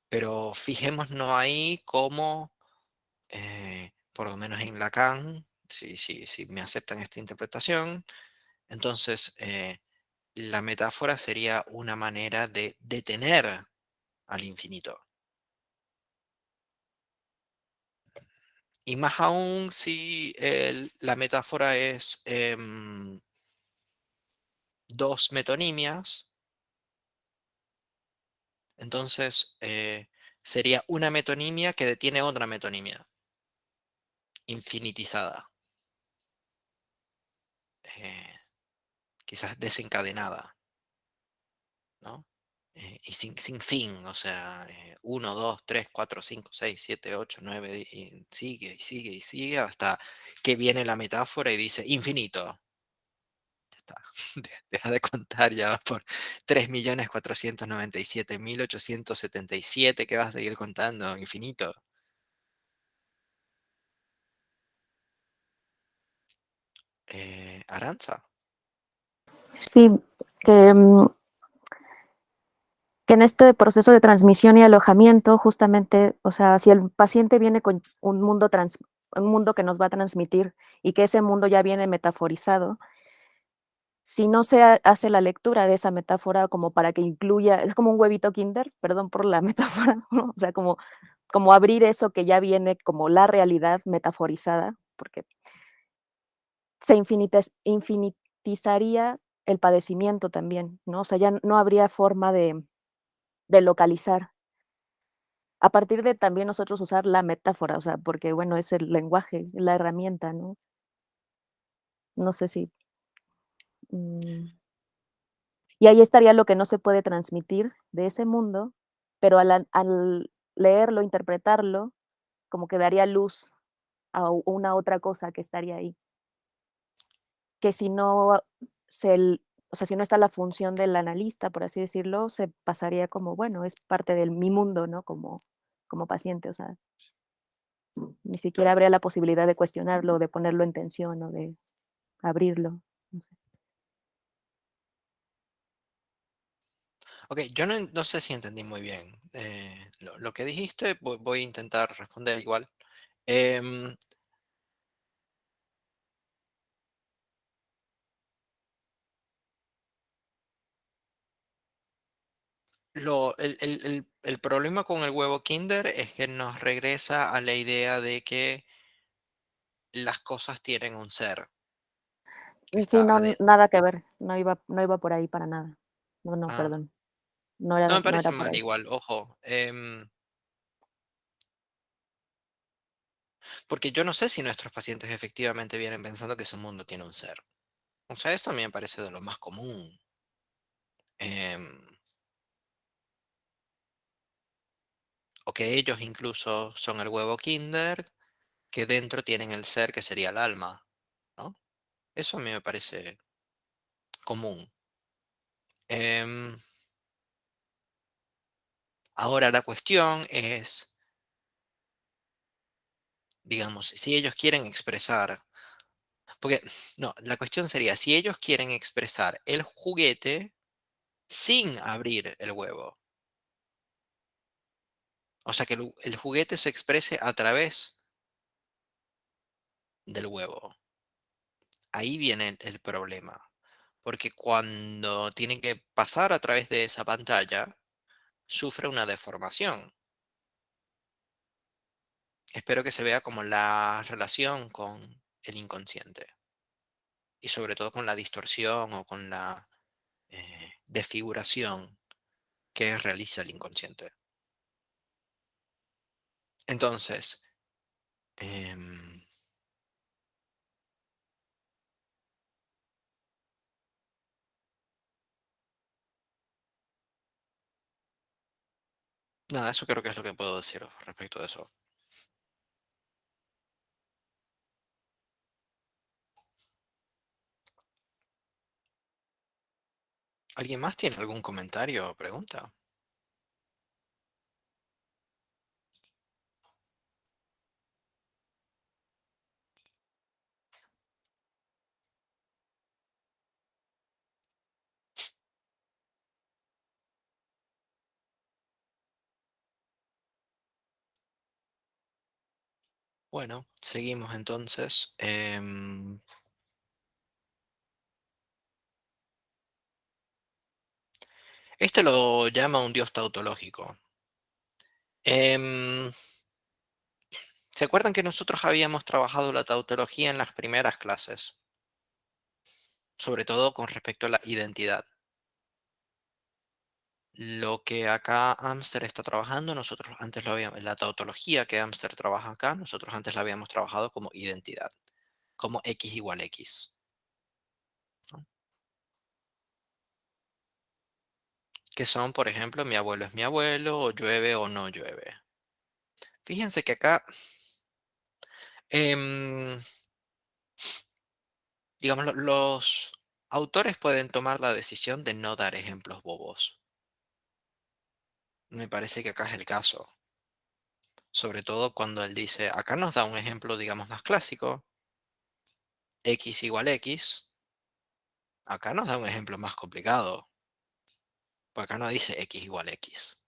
Pero fijémonos ahí cómo, por lo menos en Lacan, si me aceptan esta interpretación, entonces la metáfora sería una manera de detener al infinito. Y más aún si la metáfora es dos metonimias, entonces sería una metonimia que detiene otra metonimia, infinitizada, eh, quizás desencadenada, ¿no? Y sin fin, o sea, 1, 2, 3, 4, 5, 6, 7, 8, 9, y sigue y sigue y sigue hasta que viene la metáfora y dice infinito. Ya está. Deja de contar, ya vas por 3.497.877, que vas a seguir contando, infinito. Aranza. Sí, que, que en este proceso de transmisión y alojamiento, justamente, o sea, si el paciente viene con un mundo que nos va a transmitir y que ese mundo ya viene metaforizado, si no hace la lectura de esa metáfora como para que incluya, es como un huevito Kinder, perdón por la metáfora, ¿no? O sea, como abrir eso que ya viene como la realidad metaforizada, porque se infinitizaría el padecimiento también, ¿no? O sea, ya no habría forma de localizar. A partir de también nosotros usar la metáfora, o sea, porque, bueno, es el lenguaje, la herramienta, ¿no? No sé si, mm, Y ahí estaría lo que no se puede transmitir de ese mundo, pero al leerlo, interpretarlo, como que daría luz a una otra cosa que estaría ahí. Que si no o sea, si no está la función del analista, por así decirlo, se pasaría como, bueno, es parte de mi mundo, ¿no? Como paciente, o sea, ni siquiera habría la posibilidad de cuestionarlo, de ponerlo en tensión o de abrirlo. No sé. Ok, yo no sé si entendí muy bien lo que dijiste, voy a intentar responder igual. Em, el problema con el huevo Kinder es que nos regresa a la idea de que las cosas tienen un ser que Sí, está no, adentro. nada que ver, no iba por ahí para nada. No, no, Ah, perdón, no no era me no era parece por mal ahí. igual, ojo. Porque yo no sé si nuestros pacientes efectivamente vienen pensando que su mundo tiene un ser. O sea, esto a mí me parece de lo más común. em, o que ellos incluso son el huevo Kinder, que dentro tienen el ser que sería el alma, ¿no? Eso a mí me parece común. Em, ahora la cuestión es, digamos, si ellos quieren expresar, porque no, la cuestión sería si ellos quieren expresar el juguete sin abrir el huevo. O sea, que el juguete se exprese a través del huevo. Ahí viene el problema. Porque cuando tienen que pasar a través de esa pantalla, sufre una deformación. Espero que se vea como la relación con el inconsciente y sobre todo con la distorsión o con la desfiguración que realiza el inconsciente. Entonces, em, nada, eso creo que es lo que puedo decir respecto de eso. ¿Alguien más tiene algún comentario o pregunta? Bueno, seguimos entonces. Este lo llama un dios tautológico. Em, ¿Se acuerdan que nosotros habíamos trabajado la tautología en las primeras clases? Sobre todo con respecto a la identidad. Lo que acá Amster está trabajando, nosotros antes lo habíamos, la tautología que Amster trabaja acá, nosotros antes la habíamos trabajado como identidad, como X igual X, ¿no? Que son, por ejemplo, mi abuelo es mi abuelo, o llueve o no llueve. Fíjense que acá, em, digamos, los autores pueden tomar la decisión de no dar ejemplos bobos. Me parece que acá es el caso. Sobre todo cuando él dice, acá nos da un ejemplo, digamos, más clásico, X igual X. Acá nos da un ejemplo más complicado, porque acá no dice X igual X.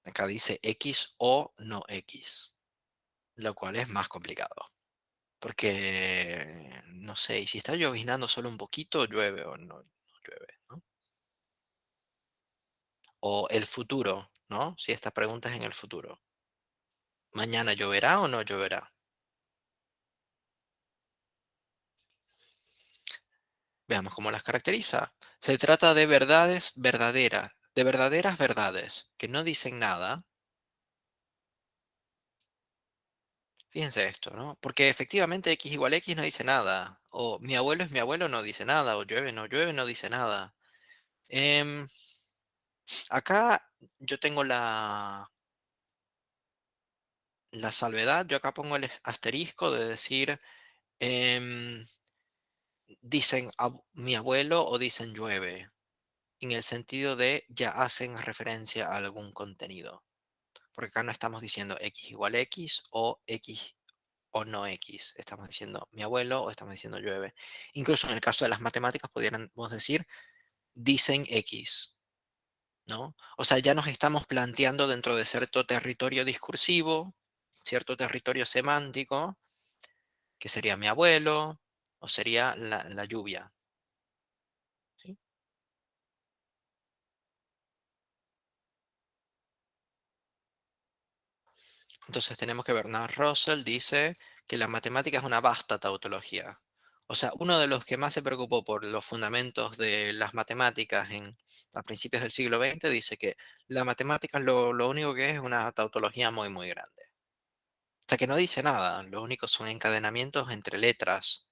Acá dice X o no X, lo cual es más complicado. Porque, no sé, y si está lloviznando solo un poquito, llueve o no llueve, ¿no? O el futuro, ¿no? Si esta pregunta es en el futuro. ¿Mañana lloverá o no lloverá? Veamos cómo las caracteriza. Se trata de verdades verdaderas, de verdaderas verdades, que no dicen nada. Fíjense esto, ¿no? Porque efectivamente X igual X no dice nada. O mi abuelo es mi abuelo no dice nada. O llueve no dice nada. Em, Acá yo tengo la salvedad, yo acá pongo el asterisco de decir, em, dicen mi abuelo o dicen llueve, en el sentido de ya hacen referencia a algún contenido. Porque acá no estamos diciendo x igual x o x o no x. Estamos diciendo mi abuelo o estamos diciendo llueve. Incluso en el caso de las matemáticas podríamos decir dicen x, ¿no? O sea, ya nos estamos planteando dentro de cierto territorio discursivo, cierto territorio semántico, que sería mi abuelo o sería la lluvia. ¿Sí? Entonces tenemos que Bernard Russell dice que la matemática es una vasta tautología. O sea, uno de los que más se preocupó por los fundamentos de las matemáticas a principios del siglo XX dice que la matemática lo único que es una tautología muy, muy grande. O sea, que no dice nada, lo único son encadenamientos entre letras.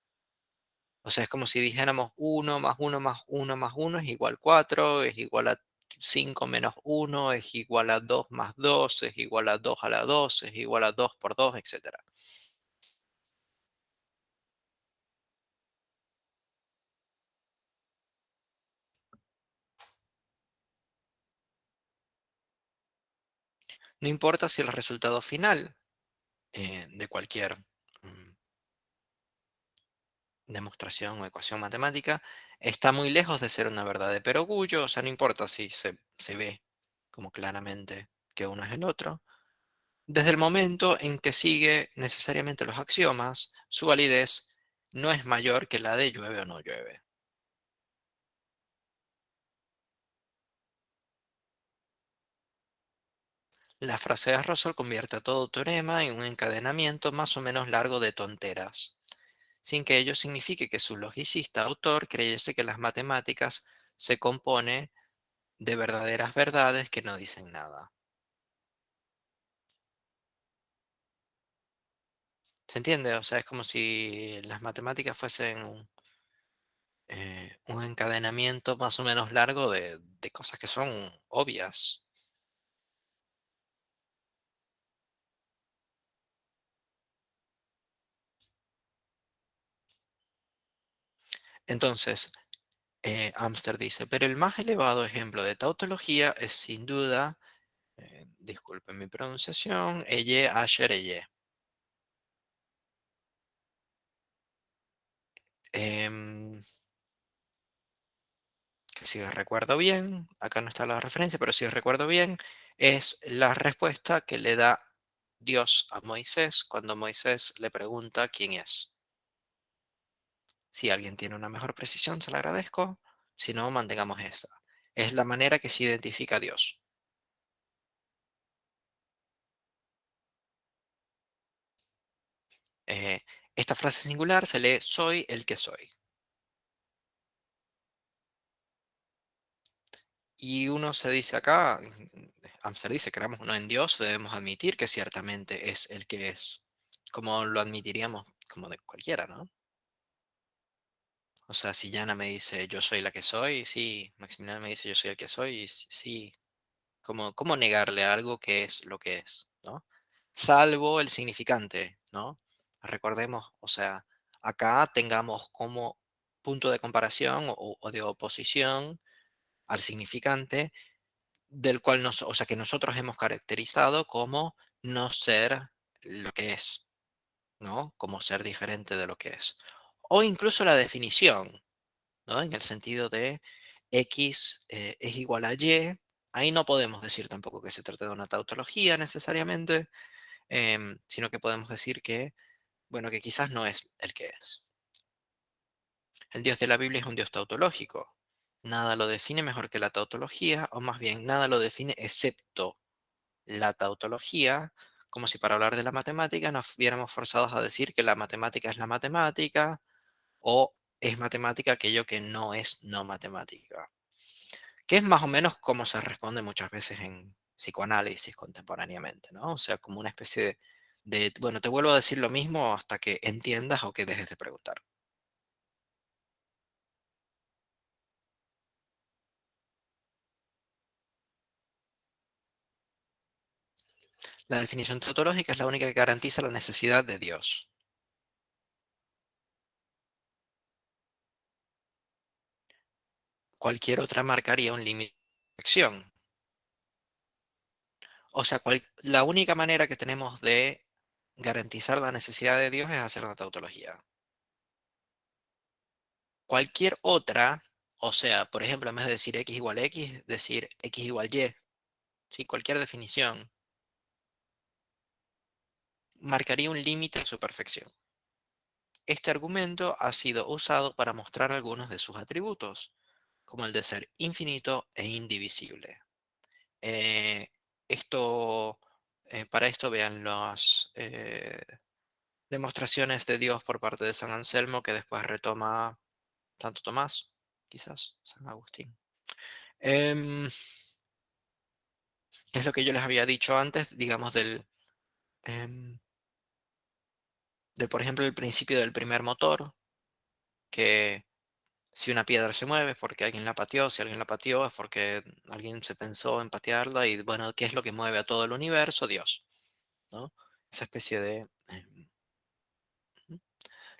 O sea, es como si dijéramos uno más uno más uno más uno es igual 4, es igual a 5 menos uno, es igual a 2 más 2, es igual a 2 a la 2, es igual a 2 por 2, etcétera. No importa si el resultado final de cualquier mm, demostración o ecuación matemática está muy lejos de ser una verdad de perogrullo, o sea, no importa si se ve como claramente que uno es el otro. Desde el momento en que sigue necesariamente los axiomas, su validez no es mayor que la de llueve o no llueve. La frase de Russell convierte a todo teorema en un encadenamiento más o menos largo de tonteras, sin que ello signifique que su logicista autor creyese que las matemáticas se compone de verdaderas verdades que no dicen nada. ¿Se entiende? O sea, es como si las matemáticas fuesen un encadenamiento más o menos largo de cosas que son obvias. Entonces, Amster dice, pero el más elevado ejemplo de tautología es sin duda, disculpen mi pronunciación, Eye Asher Eye. Em, que si recuerdo bien, acá no está la referencia, pero si recuerdo bien, es la respuesta que le da Dios a Moisés cuando Moisés le pregunta quién es. Si alguien tiene una mejor precisión, se la agradezco. Si no, mantengamos esa. Es la manera que se identifica a Dios. Eh, Esta frase singular se lee soy el que soy. Y uno se dice acá, Amster dice, creamos uno en Dios, debemos admitir que ciertamente es el que es, como lo admitiríamos como de cualquiera, ¿no? O sea, si Yana me dice yo soy la que soy, sí, Maximiliano me dice yo soy el que soy, y sí, ¿cómo negarle a algo que es lo que es, ¿no? Salvo el significante, ¿no? Recordemos, o sea, acá tengamos como punto de comparación o de oposición al significante del cual o sea, que nosotros hemos caracterizado como no ser lo que es, ¿no? Como ser diferente de lo que es. O incluso la definición, ¿no? En el sentido de X es igual a Y. Ahí no podemos decir tampoco que se trata de una tautología necesariamente, sino que podemos decir que, bueno, que quizás no es el que es. El Dios de la Biblia es un Dios tautológico. Nada lo define mejor que la tautología, o más bien, nada lo define excepto la tautología, como si para hablar de la matemática nos viéramos forzados a decir que la matemática es la matemática, o es matemática aquello que no es no matemática. Que es más o menos como se responde muchas veces en psicoanálisis contemporáneamente, ¿no? O sea, como una especie bueno, te vuelvo a decir lo mismo hasta que entiendas o que dejes de preguntar. La definición tautológica es la única que garantiza la necesidad de Dios. Cualquier otra marcaría un límite de acción. O sea, la única manera que tenemos de garantizar la necesidad de Dios es hacer una tautología. Cualquier otra, o sea, por ejemplo, en vez de decir x igual x, decir x igual y, ¿sí? Cualquier definición marcaría un límite a su perfección. Este argumento ha sido usado para mostrar algunos de sus atributos, como el de ser infinito e indivisible. Eh, esto, para esto vean las demostraciones de Dios por parte de San Anselmo, que después retoma Santo Tomás, quizás, San Agustín. Es lo que yo les había dicho antes, digamos, em, por ejemplo, el principio del primer motor, que si una piedra se mueve es porque alguien la pateó, si alguien la pateó es porque alguien se pensó en patearla y bueno, ¿qué es lo que mueve a todo el universo? Dios, ¿no? Esa especie de...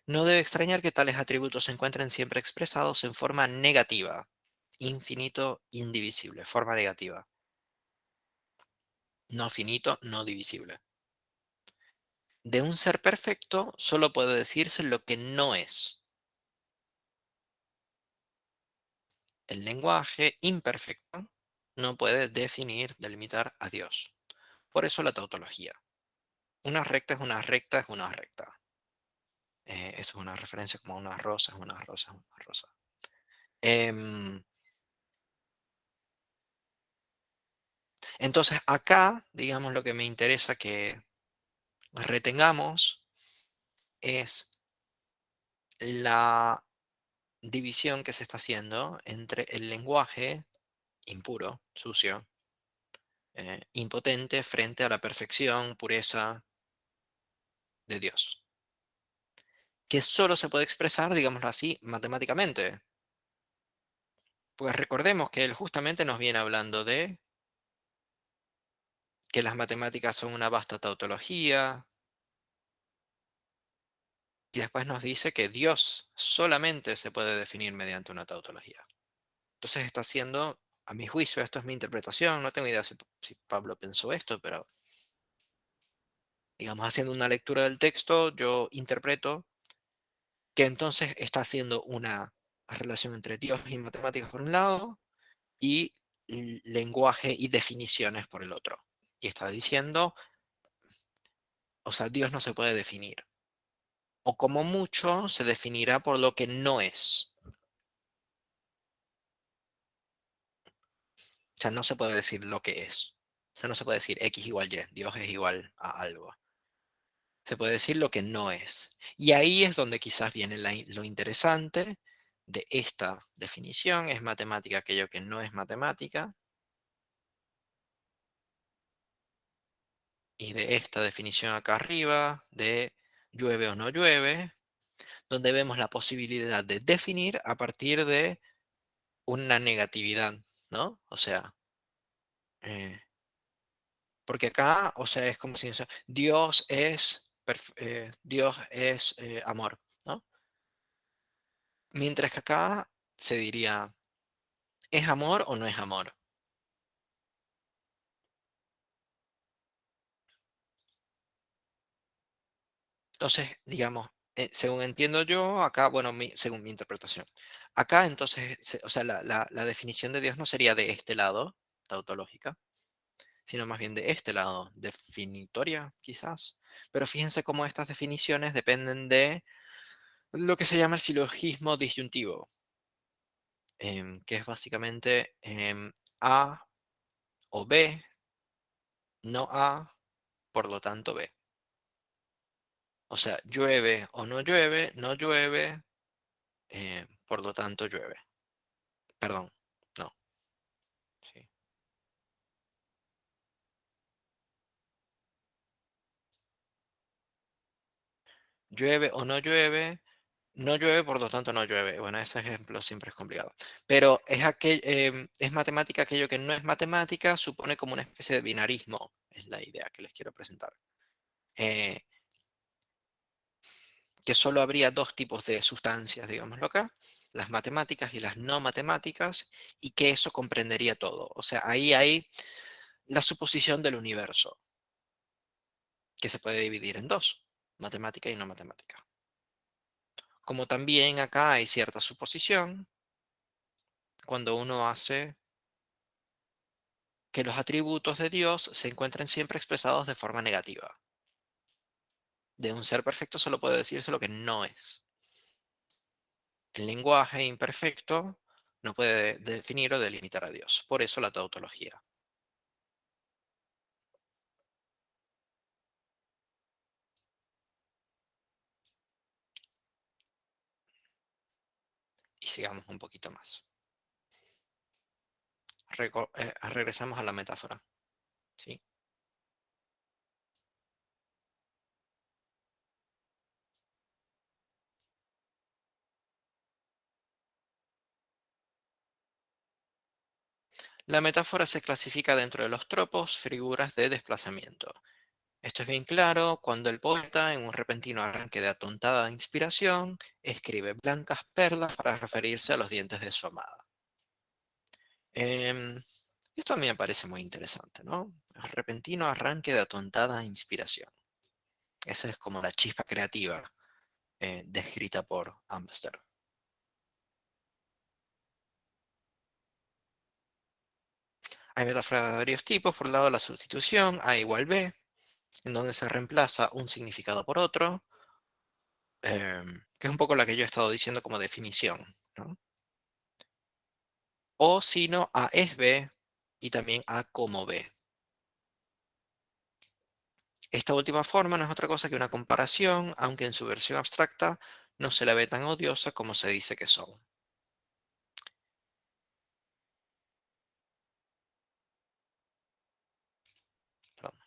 no debe extrañar que tales atributos se encuentren siempre expresados en forma negativa, infinito, indivisible, forma negativa, no finito, no divisible. De un ser perfecto solo puede decirse lo que no es. El lenguaje imperfecto no puede definir, delimitar a Dios. Por eso la tautología. Una recta es una recta es una recta. Eso es una referencia como una rosa es una rosa es una rosa. Em, entonces acá, digamos, lo que me interesa que retengamos es la división que se está haciendo entre el lenguaje impuro, sucio, impotente frente a la perfección, pureza de Dios, que solo se puede expresar, digámoslo así, matemáticamente. Pues recordemos que él justamente nos viene hablando de que las matemáticas son una vasta tautología, y después nos dice que Dios solamente se puede definir mediante una tautología. Entonces está haciendo, a mi juicio, esto es mi interpretación, no tengo idea si Pablo pensó esto, pero digamos, haciendo una lectura del texto, yo interpreto que entonces está haciendo una relación entre Dios y matemáticas por un lado y lenguaje y definiciones por el otro. Y está diciendo, o sea, Dios no se puede definir. O como mucho se definirá por lo que no es. O sea, no se puede decir lo que es. O sea, no se puede decir X igual Y, Dios es igual a algo. Se puede decir lo que no es. Y ahí es donde quizás viene lo interesante de esta definición. Es matemática aquello que no es matemática. Y de esta definición acá arriba, de llueve o no llueve, donde vemos la posibilidad de definir a partir de una negatividad, ¿no? O sea, eh, porque acá, o sea, es como si Dios es amor, ¿no? Mientras que acá se diría, ¿es amor o no es amor? Entonces, digamos, según entiendo yo, acá, bueno, según mi interpretación, acá entonces, o sea, la definición de Dios no sería de este lado, tautológica, sino más bien de este lado, definitoria, quizás. Pero fíjense cómo estas definiciones dependen de lo que se llama el silogismo disyuntivo, que es básicamente A o B, no A, por lo tanto B. O sea, llueve o no llueve, no llueve, por lo tanto llueve. Perdón, no. Sí. Llueve o no llueve, no llueve, por lo tanto no llueve. Bueno, ese ejemplo siempre es complicado. Pero es matemática aquello que no es matemática, supone como una especie de binarismo es la idea que les quiero presentar. Eh, que solo habría dos tipos de sustancias, digámoslo acá, las matemáticas y las no matemáticas, y que eso comprendería todo. O sea, ahí hay la suposición del universo, que se puede dividir en dos, matemática y no matemática. Como también acá hay cierta suposición cuando uno hace que los atributos de Dios se encuentren siempre expresados de forma negativa. De un ser perfecto solo puede decirse lo que no es. El lenguaje imperfecto no puede definir o delimitar a Dios. Por eso la tautología. Y sigamos un poquito más. Regresamos a la metáfora. ¿Sí? La metáfora se clasifica dentro de los tropos, figuras de desplazamiento. Esto es bien claro cuando el poeta, en un repentino arranque de atontada inspiración, escribe blancas perlas para referirse a los dientes de su amada. Em, Esto a mí me parece muy interesante, ¿no? El repentino arranque de atontada inspiración. Esa es como la chispa creativa descrita por Amster. Hay metáforas de varios tipos. Por un lado, la sustitución, A igual B, en donde se reemplaza un significado por otro, que es un poco la que yo he estado diciendo como definición, ¿no? O si no, A es B y también A como B. Esta última forma no es otra cosa que una comparación, aunque en su versión abstracta no se la ve tan odiosa como se dice que son. Perdón.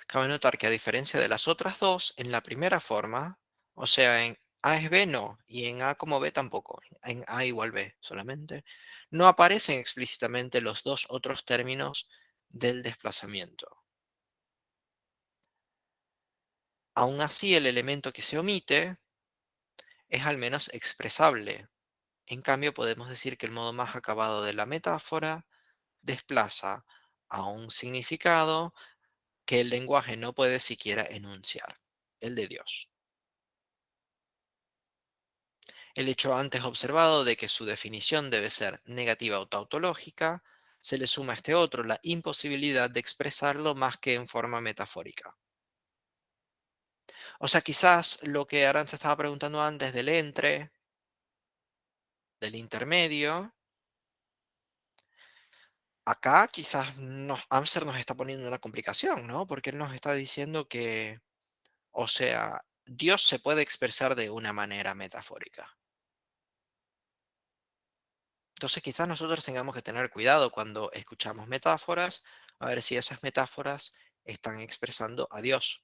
Cabe notar que a diferencia de las otras dos, en la primera forma, o sea, en A es B no, y en A como B tampoco, en A igual B solamente, no aparecen explícitamente los dos otros términos del desplazamiento. Aún así, el elemento que se omite es al menos expresable. En cambio, podemos decir que el modo más acabado de la metáfora desplaza a un significado que el lenguaje no puede siquiera enunciar, el de Dios. El hecho antes observado de que su definición debe ser negativa o tautológica, se le suma a este otro la imposibilidad de expresarlo más que en forma metafórica. O sea, quizás lo que Aranza estaba preguntando antes del entre, del intermedio, acá quizás Amster nos está poniendo una complicación, ¿no? Porque él nos está diciendo que, o sea, Dios se puede expresar de una manera metafórica. Entonces quizás nosotros tengamos que tener cuidado cuando escuchamos metáforas, a ver si esas metáforas están expresando a Dios.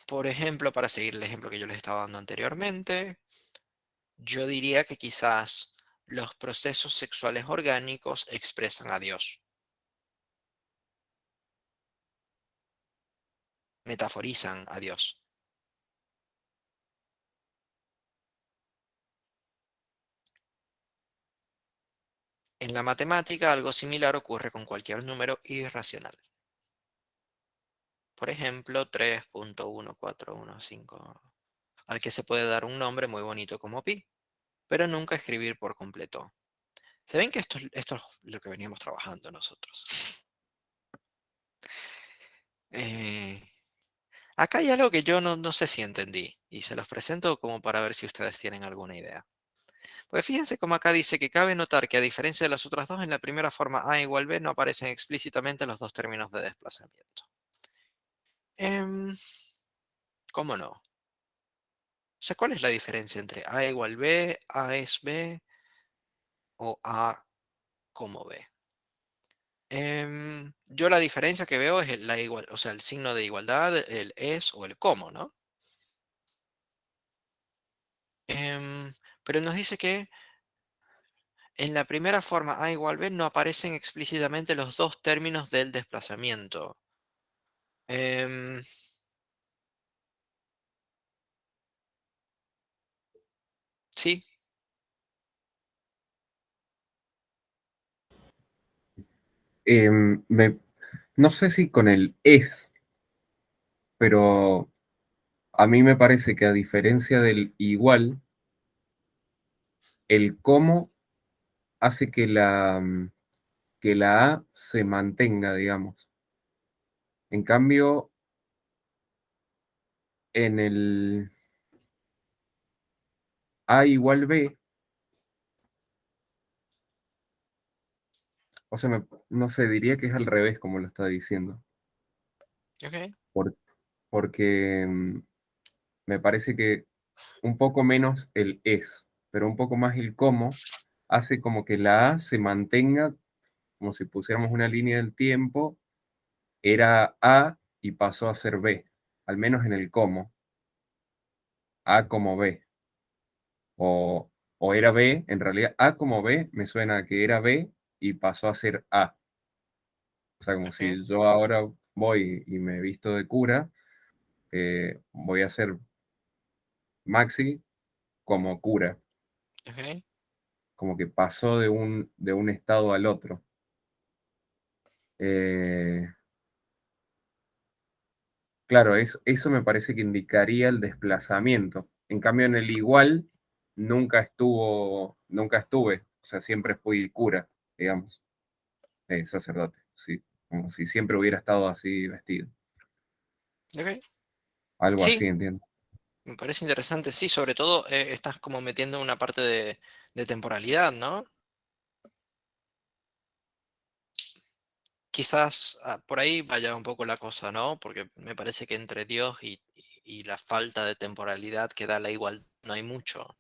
Por ejemplo, para seguir el ejemplo que yo les estaba dando anteriormente, yo diría que quizás los procesos sexuales orgánicos expresan a Dios, metaforizan a Dios. En la matemática, algo similar ocurre con cualquier número irracional. Por ejemplo, 3.1415, al que se puede dar un nombre muy bonito como pi, pero nunca escribir por completo. ¿Se ven que esto es lo que veníamos trabajando nosotros? Eh, Acá hay algo que yo no sé si entendí, y se los presento como para ver si ustedes tienen alguna idea. Pues fíjense cómo acá dice que cabe notar que a diferencia de las otras dos, en la primera forma A igual B no aparecen explícitamente los dos términos de desplazamiento. Em, ¿Cómo no? O sea, ¿cuál es la diferencia entre A igual B, A es B o A como B? Yo la diferencia que veo es la igual, o sea, el signo de igualdad, el es o el como, ¿no? Em, pero nos dice que en la primera forma A igual B no aparecen explícitamente los dos términos del desplazamiento. Em, sí, Em, me- no sé si con el es, pero a mí me parece que a diferencia del igual, el cómo hace que la A se mantenga, digamos. En cambio, en el A igual B, o sea, no sé, diría que es al revés como lo está diciendo, ok, por- porque me parece que un poco menos el es, pero un poco más el cómo hace como que la A se mantenga, como si pusiéramos una línea del tiempo, era A y pasó a ser B, al menos en el cómo, A como B, o, o era B, en realidad A como B me suena a que era B y pasó a ser A. O sea, como ok, si yo ahora voy y me visto de cura, voy a ser Maxi como cura, ok, como que pasó de un estado al otro. Eh, claro, eso me parece que indicaría el desplazamiento. En cambio, en el igual nunca estuve, o sea, siempre fui cura, digamos, sacerdote, sí, como si siempre hubiera estado así vestido, ok. algo Sí, así, entiendo. me parece interesante, sí, sobre todo estás como metiendo una parte de temporalidad, ¿no? Quizás por ahí vaya un poco la cosa, ¿no? Porque me parece que entre Dios y la falta de temporalidad que da la igual no hay mucho,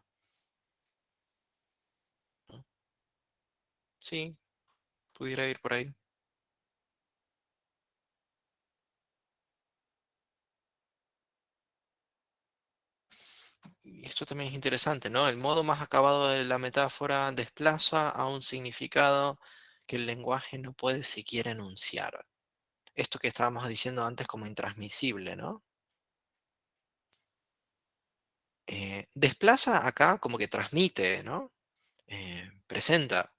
¿no? Sí, pudiera ir por ahí. Y esto también es interesante, ¿no? El modo más acabado de la metáfora desplaza a un significado que el lenguaje no puede siquiera enunciar. Esto que estábamos diciendo antes como intransmisible, ¿no? Desplaza acá como que transmite, ¿no? Presenta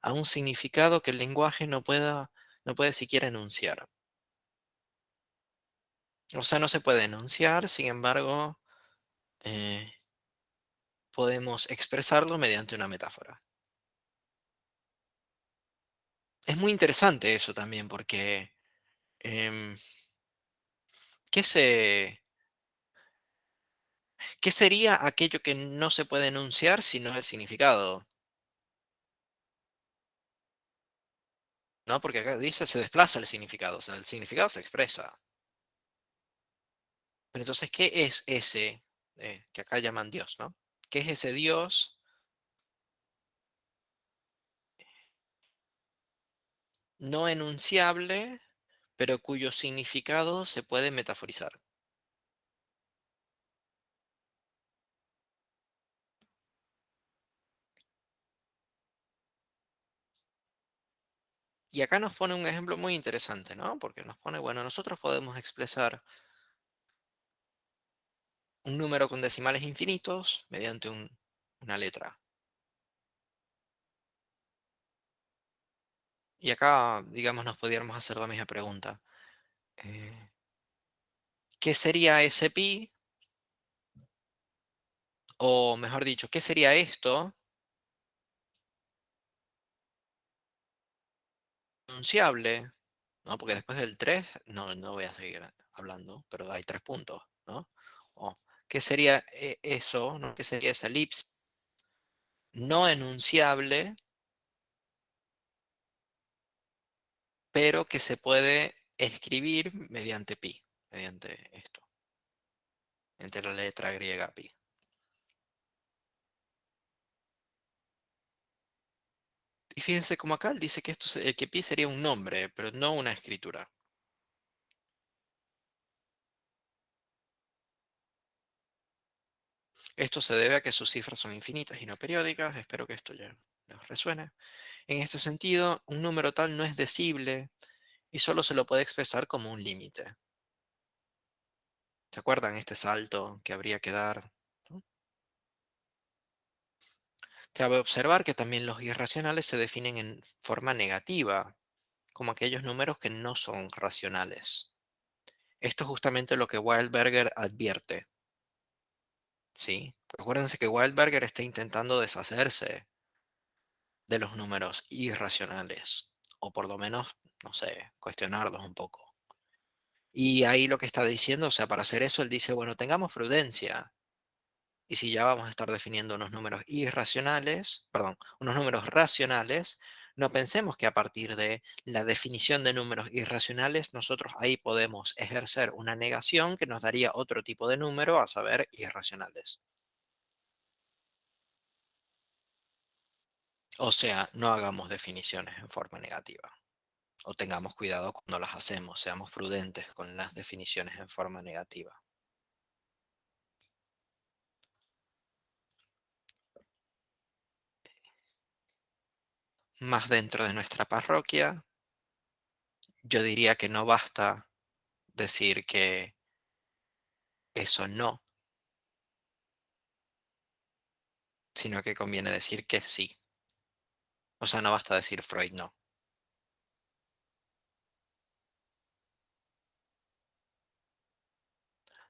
a un significado que el lenguaje no puede siquiera enunciar. O sea, no se puede enunciar, sin embargo, eh, podemos expresarlo mediante una metáfora. Es muy interesante eso también porque em, ¿qué qué sería aquello que no se puede enunciar sino el significado? ¿No? Porque acá dice se desplaza el significado, o sea, el significado se expresa. Pero entonces, ¿qué es ese que acá llaman Dios, ¿no? ¿Qué es ese Dios no enunciable, pero cuyo significado se puede metaforizar? Y acá nos pone un ejemplo muy interesante, ¿no? Porque nos pone, bueno, nosotros podemos expresar un número con decimales infinitos mediante una letra. Y acá, digamos, nos pudiéramos hacer la misma pregunta. eh, ¿Qué sería ese pi? O mejor dicho, ¿qué sería esto enunciable? ¿No? Porque después del 3 no voy a seguir hablando, pero hay 3 puntos, ¿no? O, ¿qué sería eso? ¿No? ¿Qué sería esa elipse no enunciable, pero que se puede escribir mediante pi, mediante esto, entre la letra griega pi? Y fíjense como acá él dice que, que pi sería un nombre, pero no una escritura. Esto se debe a que sus cifras son infinitas y no periódicas. Espero que esto ya nos resuene. En este sentido, un número tal no es decible y solo se lo puede expresar como un límite. ¿Se acuerdan este salto que habría que dar? ¿No? Cabe observar que también los irracionales se definen en forma negativa, como aquellos números que no son racionales. Esto es justamente lo que Wildberger advierte, ¿sí? Acuérdense que Wildberger está intentando deshacerse de los números irracionales, o por lo menos, no sé, cuestionarlos un poco. Y ahí lo que está diciendo, o sea, para hacer eso, él dice, bueno, tengamos prudencia. Y si ya vamos a estar definiendo unos números irracionales, perdón, unos números racionales, no pensemos que a partir de la definición de números irracionales, nosotros ahí podemos ejercer una negación que nos daría otro tipo de número, a saber, irracionales. O sea, no hagamos definiciones en forma negativa. O tengamos cuidado cuando las hacemos, seamos prudentes con las definiciones en forma negativa. Más dentro de nuestra parroquia, yo diría que no basta decir que eso no, sino que conviene decir que sí. O sea, no basta decir Freud no.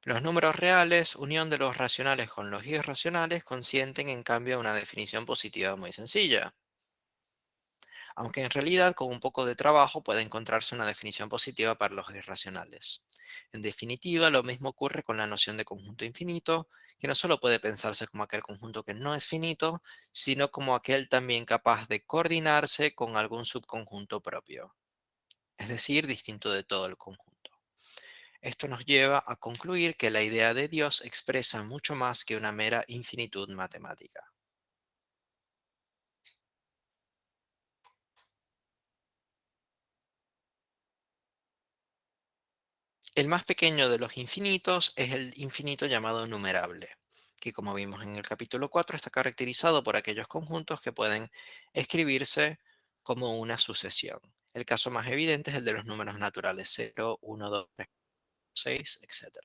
Los números reales, unión de los racionales con los irracionales, consienten en cambio a una definición positiva muy sencilla. Aunque en realidad con un poco de trabajo puede encontrarse una definición positiva para los irracionales. En definitiva, lo mismo ocurre con la noción de conjunto infinito, que no solo puede pensarse como aquel conjunto que no es finito, sino como aquel también capaz de coordinarse con algún subconjunto propio, es decir, distinto de todo el conjunto. Esto nos lleva a concluir que la idea de Dios expresa mucho más que una mera infinitud matemática. El más pequeño de los infinitos es el infinito llamado numerable, que como vimos en el capítulo 4 está caracterizado por aquellos conjuntos que pueden escribirse como una sucesión. El caso más evidente es el de los números naturales 0, 1, 2, 3, 6, etc.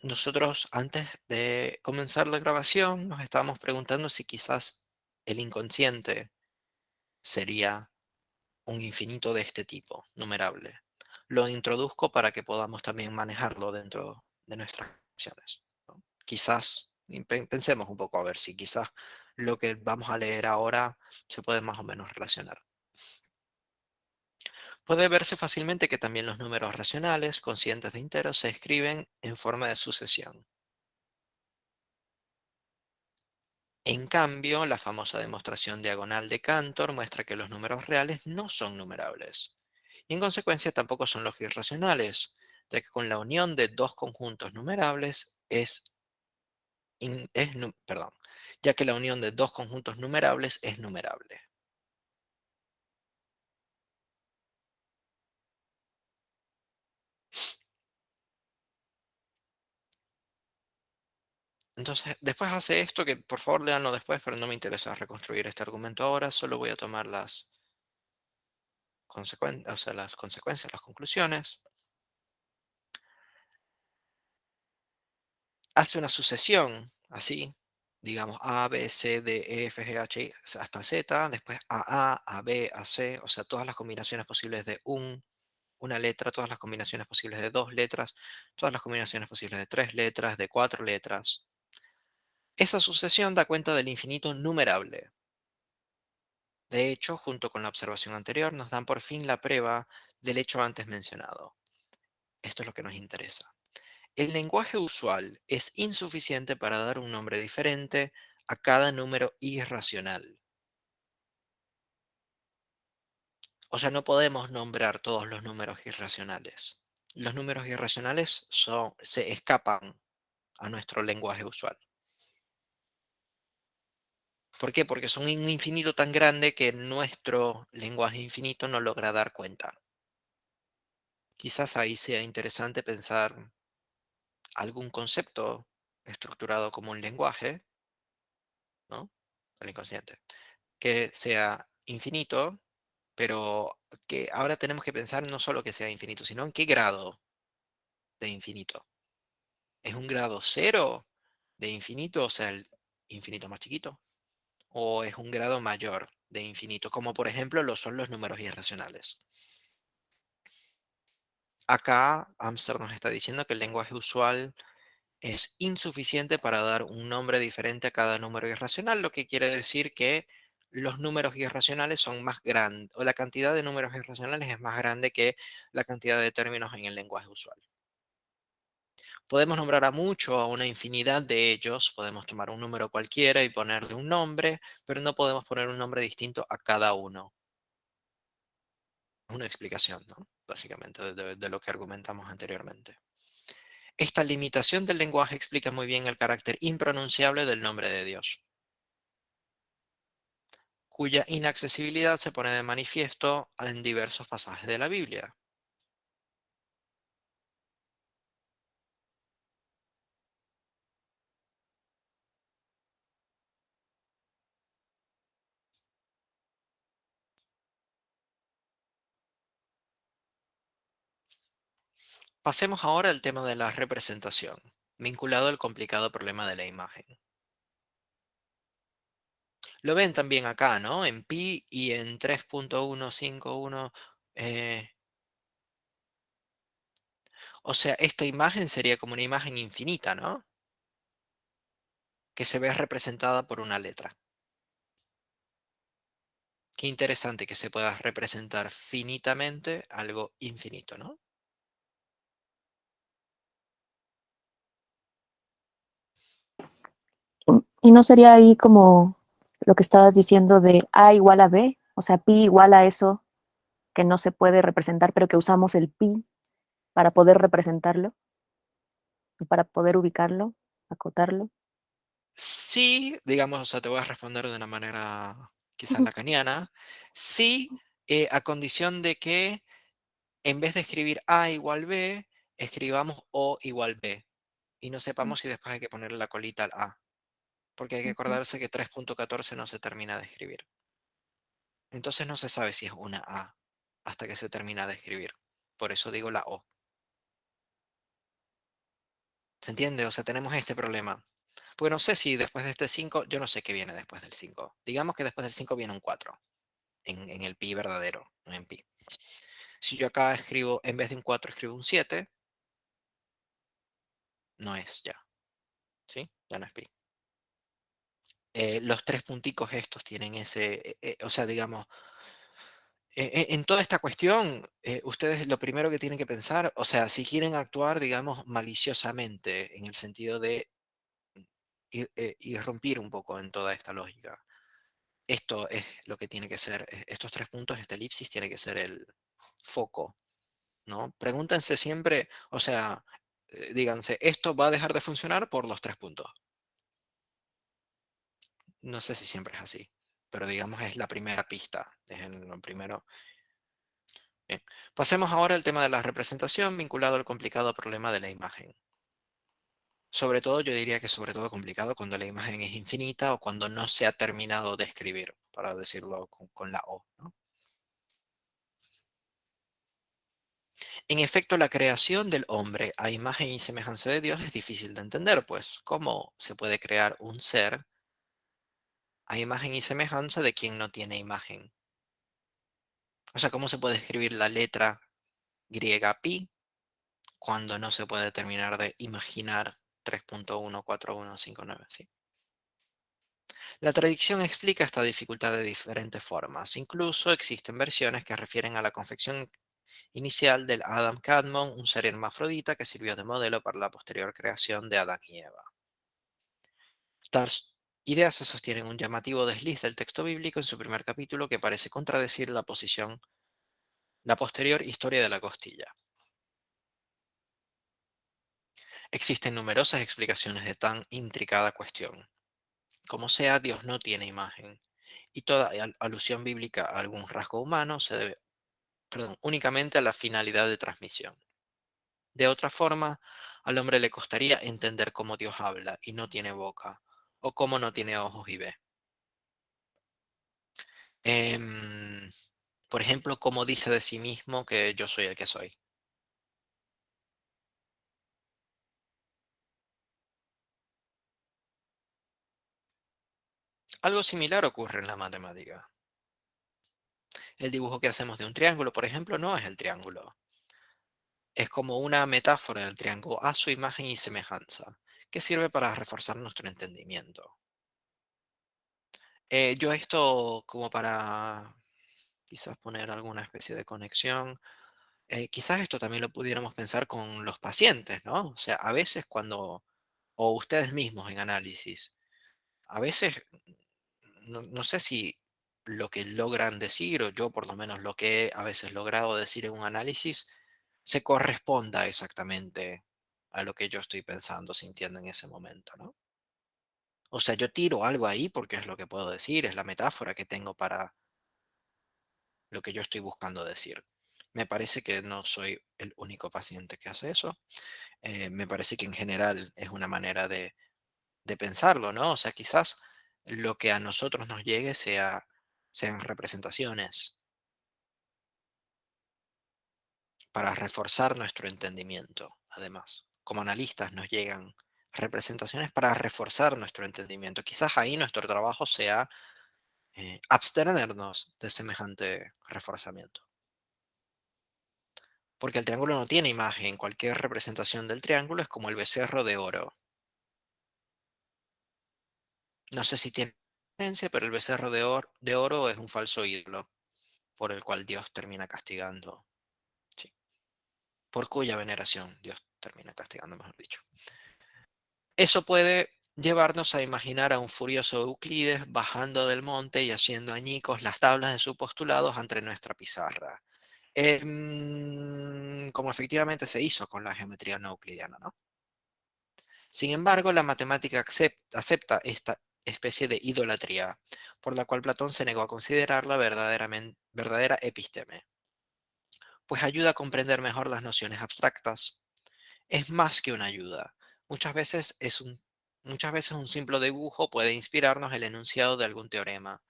Nosotros antes de comenzar la grabación nos estábamos preguntando si quizás el inconsciente sería un infinito de este tipo, numerable. Lo introduzco para que podamos también manejarlo dentro de nuestras opciones, ¿no? Quizás, pensemos un poco a ver si quizás lo que vamos a leer ahora se puede más o menos relacionar. Puede verse fácilmente que también los números racionales, conscientes de enteros, se escriben en forma de sucesión. En cambio, la famosa demostración diagonal de Cantor muestra que los números reales no son numerables. Y en consecuencia tampoco son los irracionales, ya que con la unión de dos conjuntos numerables perdón, ya que la unión de dos conjuntos numerables es numerable. Entonces, después hace esto, que por favor leanlo después, pero no me interesa reconstruir este argumento ahora, solo voy a tomar las consecuencias, o sea, las consecuencias, las conclusiones. Hace una sucesión así, digamos A, B, C, D, E, F, G, H, I, hasta Z, después A, B, A, C, o sea, todas las combinaciones posibles de una letra, todas las combinaciones posibles de dos letras, todas las combinaciones posibles de tres letras, de cuatro letras. Esa sucesión da cuenta del infinito numerable. De hecho, junto con la observación anterior, nos dan por fin la prueba del hecho antes mencionado. Esto es lo que nos interesa. El lenguaje usual es insuficiente para dar un nombre diferente a cada número irracional. O sea, no podemos nombrar todos los números irracionales. Los números irracionales se escapan a nuestro lenguaje usual. ¿Por qué? Porque son un infinito tan grande que nuestro lenguaje infinito no logra dar cuenta. Quizás ahí sea interesante pensar algún concepto estructurado como un lenguaje, ¿no? El inconsciente, que sea infinito, pero que ahora tenemos que pensar no solo que sea infinito, sino en qué grado de infinito. ¿Es un grado cero de infinito, o sea, el infinito más chiquito? ¿O es un grado mayor de infinito, como por ejemplo lo son los números irracionales? Acá Amster nos está diciendo que el lenguaje usual es insuficiente para dar un nombre diferente a cada número irracional, lo que quiere decir que los números irracionales son más grandes, o la cantidad de números irracionales es más grande que la cantidad de términos en el lenguaje usual. Podemos nombrar a mucho, a una infinidad de ellos, podemos tomar un número cualquiera y ponerle un nombre, pero no podemos poner un nombre distinto a cada uno. Una explicación, ¿no? Básicamente, de lo que argumentamos anteriormente. Esta limitación del lenguaje explica muy bien el carácter impronunciable del nombre de Dios, cuya inaccesibilidad se pone de manifiesto en diversos pasajes de la Biblia. Pasemos ahora al tema de la representación, vinculado al complicado problema de la imagen. Lo ven también acá, ¿no? En pi y en 3.151. eh, o sea, esta imagen sería como una imagen infinita, ¿no? Que se ve representada por una letra. Qué interesante que se pueda representar finitamente algo infinito, ¿no? ¿Y no sería ahí como lo que estabas diciendo de A igual a B? O sea, pi igual a eso que no se puede representar, pero que usamos el pi para poder representarlo, y para poder ubicarlo, acotarlo. Sí, digamos, o sea, te voy a responder de una manera quizás Ujú, lacaniana. Sí, a condición de que en vez de escribir A igual B, escribamos O igual B. Y no sepamos si después hay que ponerle la colita al A. Porque hay que ujú. acordarse que 3.14 no se termina de escribir. Entonces no se sabe si es una A hasta que se termina de escribir. Por eso digo la O. ¿Se entiende? O sea, tenemos este problema. Porque no sé si después de este 5, yo no sé qué viene después del 5. Digamos que después del 5 viene un 4 en el pi verdadero, no en pi. Si yo acá escribo, en vez de un 4 escribo un 7, no es ya, ¿sí? Ya no es pi. Los tres punticos estos tienen ese, o sea, digamos, en toda esta cuestión, ustedes lo primero que tienen que pensar, o sea, si quieren actuar, digamos, maliciosamente, en el sentido de irrumpir un poco en toda esta lógica, esto es lo que tiene que ser, estos tres puntos, esta elipsis tiene que ser el foco, ¿no? Pregúntense siempre, o sea, díganse, esto va a dejar de funcionar por los tres puntos. No sé si siempre es así, pero digamos es la primera pista, es lo primero. Bien. Pasemos ahora al tema de la representación vinculado al complicado problema de la imagen. Sobre todo, yo diría que sobre todo complicado cuando la imagen es infinita o cuando no se ha terminado de escribir, para decirlo con la O, ¿no? En efecto, la creación del hombre a imagen y semejanza de Dios es difícil de entender, pues, ¿cómo se puede crear un ser a imagen y semejanza de quien no tiene imagen? O sea, ¿cómo se puede escribir la letra griega pi cuando no se puede terminar de imaginar 3.14159? ¿Sí? La tradición explica esta dificultad de diferentes formas. Incluso existen versiones que refieren a la confección inicial del Adam Kadmon, un ser hermafrodita que sirvió de modelo para la posterior creación de Adán y Eva. Tales ideas se sostienen un llamativo desliz del texto bíblico en su primer capítulo que parece contradecir la posterior historia de la costilla. Existen numerosas explicaciones de tan intricada cuestión. Como sea, Dios no tiene imagen, y toda alusión bíblica a algún rasgo humano se debe, perdón, únicamente a la finalidad de transmisión. De otra forma, Al hombre le costaría entender cómo Dios habla y no tiene boca, o cómo no tiene ojos y ve. Em, por ejemplo, cómo dice de sí mismo que yo soy el que soy. Algo similar ocurre en la matemática. El dibujo que hacemos de un triángulo, por ejemplo, no es el triángulo. Es como una metáfora del triángulo a su imagen y semejanza, que sirve para reforzar nuestro entendimiento. Yo esto como para quizás poner alguna especie de conexión, quizás esto también lo pudiéramos pensar con los pacientes, ¿no? O sea, a veces cuando, o ustedes mismos en análisis, a veces no sé si lo que logran decir, o yo por lo menos lo que he a veces logrado decir en un análisis, se corresponda exactamente a lo que yo estoy pensando, sintiendo en ese momento, ¿no? O sea, yo tiro algo ahí porque es lo que puedo decir, es la metáfora que tengo para lo que yo estoy buscando decir. Me parece que no soy el único paciente que hace eso. Me parece que en general es una manera de pensarlo, ¿no? O sea, quizás lo que a nosotros nos llegue sean representaciones para reforzar nuestro entendimiento, además. Como analistas nos llegan representaciones para reforzar nuestro entendimiento. Quizás ahí nuestro trabajo sea abstenernos de semejante reforzamiento. Porque el triángulo no tiene imagen. Cualquier representación del triángulo es como el becerro de oro. No sé si tiene esencia, pero el becerro de oro es un falso ídolo por el cual Dios termina castigando. Sí, por cuya veneración Dios termina castigando, mejor dicho. Eso puede llevarnos a imaginar a un furioso Euclides bajando del monte y haciendo añicos las tablas de sus postulados ante nuestra pizarra. Como efectivamente se hizo con la geometría no euclidiana, ¿no? Sin embargo, la matemática acepta esta especie de idolatría, por la cual Platón se negó a considerarla verdadera episteme, pues ayuda a comprender mejor las nociones abstractas. Es más que una ayuda. Muchas veces muchas veces un simple dibujo puede inspirarnos el enunciado de algún teorema,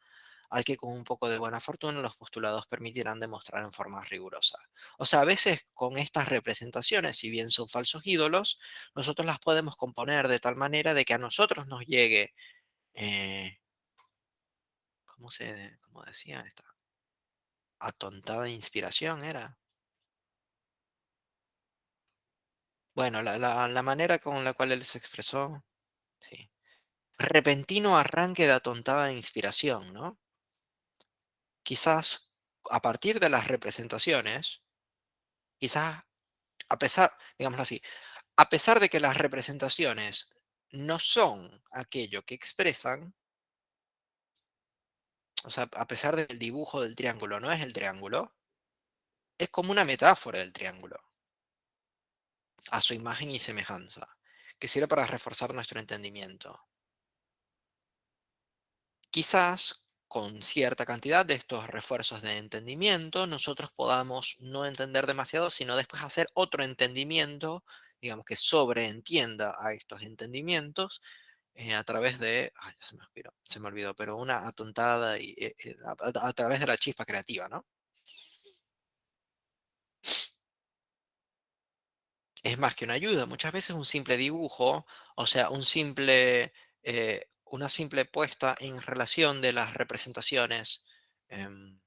al que con un poco de buena fortuna los postulados permitirán demostrar en forma rigurosa. O sea, a veces con estas representaciones, si bien son falsos ídolos, nosotros las podemos componer de tal manera de que a nosotros nos llegue, eh, cómo decía esta? Atontada inspiración era. Bueno, la manera con la cual él se expresó, sí. Repentino arranque de atontada inspiración, ¿no? Quizás a partir de las representaciones, quizás a pesar, digámoslo así, a pesar de que las representaciones no son aquello que expresan, o sea, a pesar del dibujo del triángulo no es el triángulo, es como una metáfora del triángulo, a su imagen y semejanza, que sirve para reforzar nuestro entendimiento. Quizás con cierta cantidad de estos refuerzos de entendimiento nosotros podamos no entender demasiado, sino después hacer otro entendimiento, digamos que sobreentienda a estos entendimientos a través de, ay, ya se me olvidó, pero una atontada y a través de la chispa creativa, ¿no? Es más que una ayuda, muchas veces un simple dibujo, o sea, una simple puesta en relación de las representaciones em,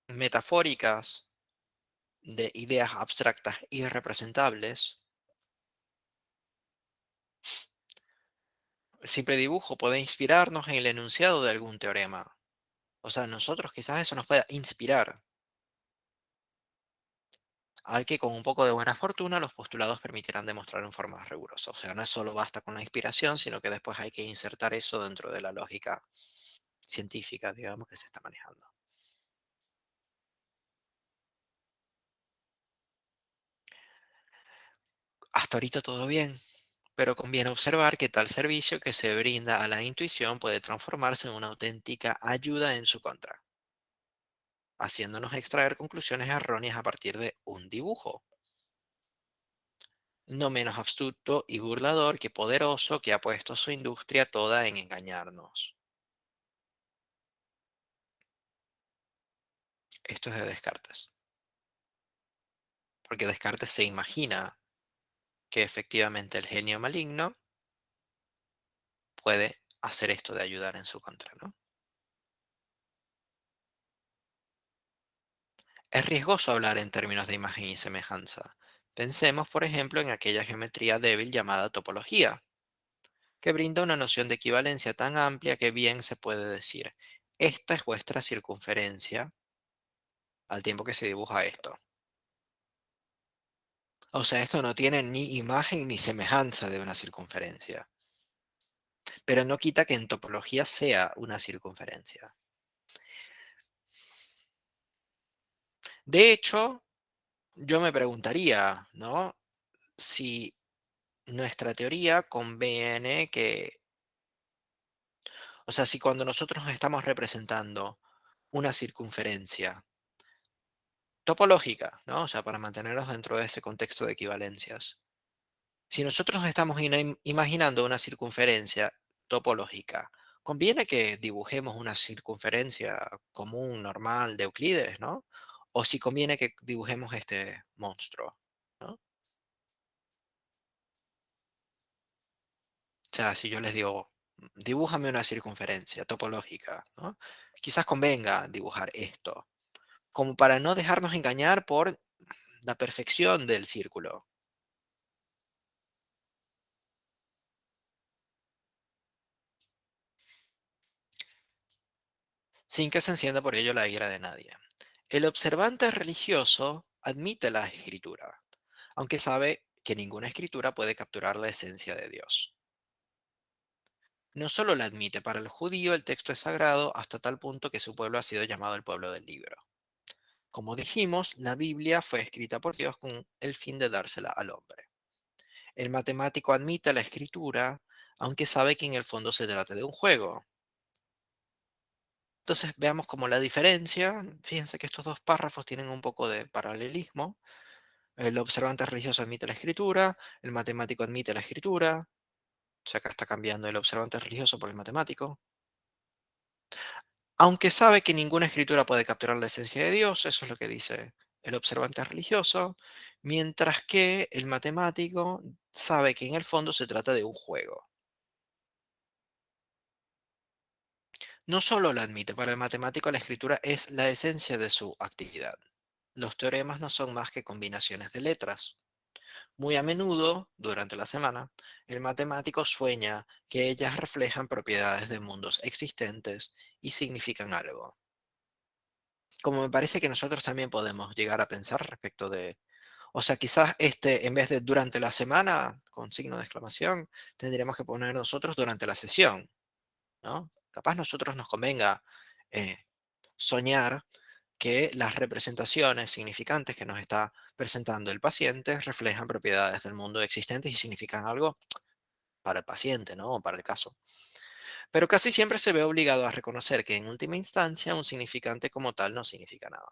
metafóricas de ideas abstractas y representables. El simple dibujo puede inspirarnos en el enunciado de algún teorema. O sea, nosotros quizás eso nos pueda inspirar, al que con un poco de buena fortuna los postulados permitirán demostrar en forma rigurosa. O sea, no es solo basta con la inspiración, sino que después hay que insertar eso dentro de la lógica científica, digamos, que se está manejando. Hasta ahorita todo bien, pero conviene observar que tal servicio que se brinda a la intuición puede transformarse en una auténtica ayuda en su contra. haciéndonos extraer conclusiones erróneas a partir de un dibujo. No menos astuto y burlador que poderoso que ha puesto su industria toda en engañarnos. Esto es de Descartes. Porque Descartes se imagina que efectivamente el genio maligno puede hacer esto de ayudar en su contra, ¿no? Es riesgoso hablar en términos de imagen y semejanza. Pensemos, por ejemplo, en aquella geometría débil llamada topología, que brinda una noción de equivalencia tan amplia que bien se puede decir, esta es vuestra circunferencia al tiempo que se dibuja esto. O sea, esto no tiene ni imagen ni semejanza de una circunferencia, pero no quita que en topología sea una circunferencia. De hecho, yo me preguntaría, ¿no? Si nuestra teoría conviene que, o sea, si cuando nosotros estamos representando una circunferencia topológica, ¿no? O sea, para mantenernos dentro de ese contexto de equivalencias. Si nosotros estamos imaginando una circunferencia topológica, conviene que dibujemos una circunferencia común, normal, de Euclides, ¿no? O si conviene que dibujemos este monstruo, ¿no? O sea, si yo les digo, dibújame una circunferencia topológica, ¿no? Quizás convenga dibujar esto, como para no dejarnos engañar por la perfección del círculo. Sin que se encienda por ello la ira de nadie. El observante religioso admite la escritura, aunque sabe que ninguna escritura puede capturar la esencia de Dios. No solo la admite, para el judío el texto es sagrado hasta tal punto que su pueblo ha sido llamado el pueblo del libro. Como dijimos, la Biblia fue escrita por Dios con el fin de dársela al hombre. El matemático admite la escritura, aunque sabe que en el fondo se trata de un juego. Entonces veamos como la diferencia. Fíjense que estos dos párrafos tienen un poco de paralelismo. El observante religioso admite la escritura, el matemático admite la escritura. O sea, acá está cambiando el observante religioso por el matemático. Aunque sabe que ninguna escritura puede capturar la esencia de Dios, eso es lo que dice el observante religioso, mientras que el matemático sabe que en el fondo se trata de un juego. No solo lo admite, para el matemático la escritura es la esencia de su actividad. Los teoremas no son más que combinaciones de letras. Muy a menudo, durante la semana, el matemático sueña que ellas reflejan propiedades de mundos existentes y significan algo. Como me parece que nosotros también podemos llegar a pensar respecto de, o sea, quizás en vez de durante la semana, con signo de exclamación, tendríamos que poner nosotros durante la sesión, ¿no? Capaz nosotros nos convenga eh, soñar que las representaciones significantes que nos está presentando el paciente reflejan propiedades del mundo existentes y significan algo para el paciente, ¿no? O para el caso. Pero casi siempre se ve obligado a reconocer que en última instancia un significante como tal no significa nada.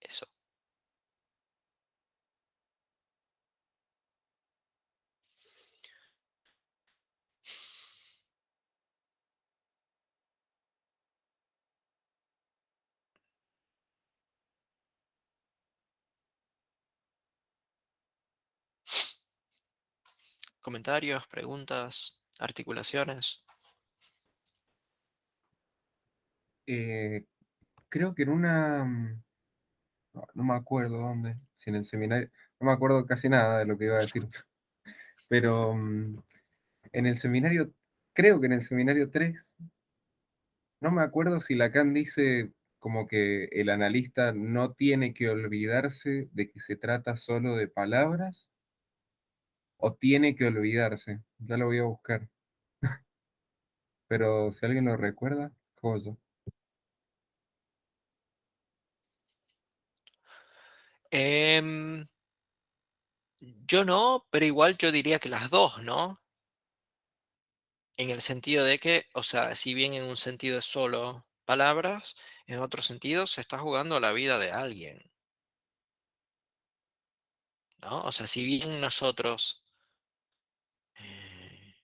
Eso. Comentarios, preguntas, articulaciones. Eh, creo que en una, no me acuerdo dónde, si en el seminario, no me acuerdo casi nada de lo que iba a decir, pero en el seminario, creo que en el seminario 3 no me acuerdo si Lacan dice como que el analista no tiene que olvidarse de que se trata solo de palabras o tiene que olvidarse. Ya lo voy a buscar. Pero si alguien lo recuerda, joya. Em, yo no, pero igual yo diría que las dos, ¿no? En el sentido de que, o sea, si bien en un sentido es solo palabras, en otro sentido se está jugando la vida de alguien, ¿no? O sea, si bien nosotros eh,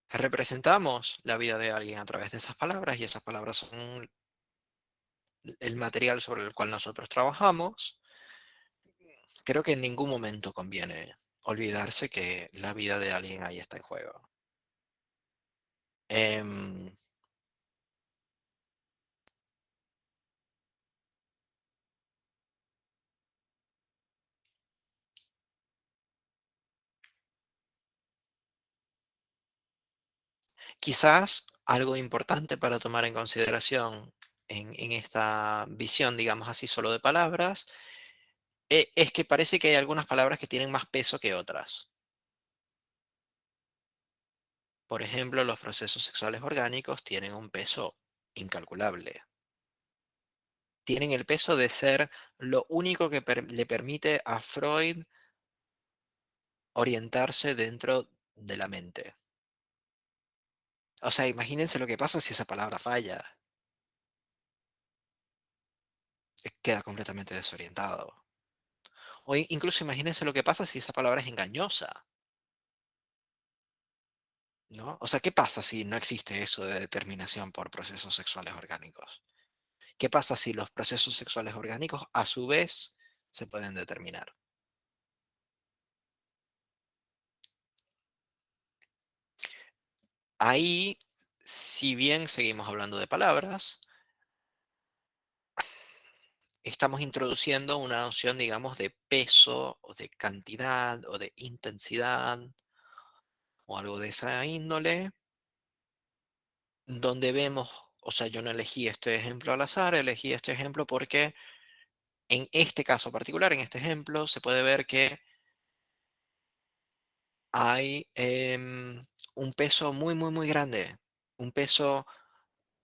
representamos la vida de alguien a través de esas palabras y esas palabras son el material sobre el cual nosotros trabajamos, creo que en ningún momento conviene olvidarse que la vida de alguien ahí está en juego. Em, Quizás algo importante para tomar en consideración en esta visión, digamos así, solo de palabras, es que parece que hay algunas palabras que tienen más peso que otras. Por ejemplo, los procesos sexuales orgánicos tienen un peso incalculable. Tienen el peso de ser lo único que le permite a Freud orientarse dentro de la mente. O sea, imagínense lo que pasa si esa palabra falla. Queda completamente desorientado. O incluso imagínense lo que pasa si esa palabra es engañosa, ¿no? O sea, ¿qué pasa si no existe eso de determinación por procesos sexuales orgánicos? ¿Qué pasa si los procesos sexuales orgánicos a su vez se pueden determinar? Ahí, si bien seguimos hablando de palabras, estamos introduciendo una noción, digamos, de peso o de cantidad o de intensidad o algo de esa índole, donde vemos, o sea, yo no elegí este ejemplo al azar, elegí este ejemplo porque en este caso particular, en este ejemplo, se puede ver que hay un peso muy, muy, muy grande, un peso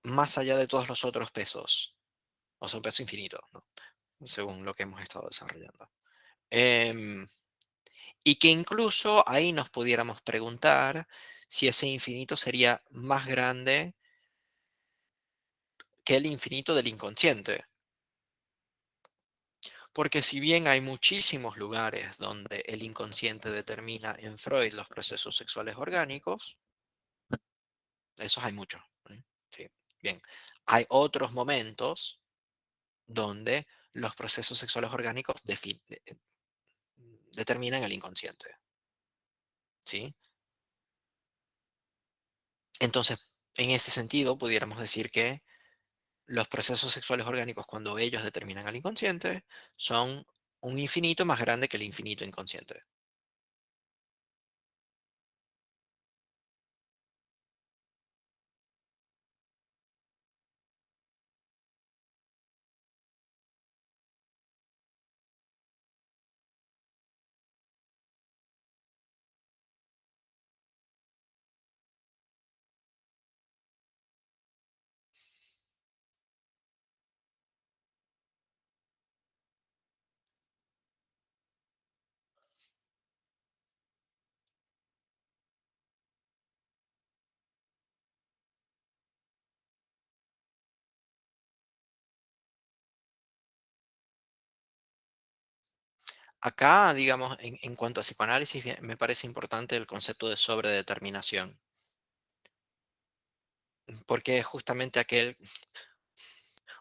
más allá de todos los otros pesos, o sea, un peso infinito, ¿no? Según lo que hemos estado desarrollando. Em, y que incluso ahí nos pudiéramos preguntar si ese infinito sería más grande que el infinito del inconsciente. Porque si bien hay muchísimos lugares donde el inconsciente determina en Freud los procesos sexuales orgánicos, esos hay muchos. ¿Eh? Sí, bien. Hay otros momentos donde los procesos sexuales orgánicos determinan el inconsciente. ¿Sí? Entonces, en ese sentido, pudiéramos decir que los procesos sexuales orgánicos, cuando ellos determinan al inconsciente, son un infinito más grande que el infinito inconsciente. Acá, digamos, en cuanto a psicoanálisis, me parece importante el concepto de sobredeterminación, porque es justamente aquel,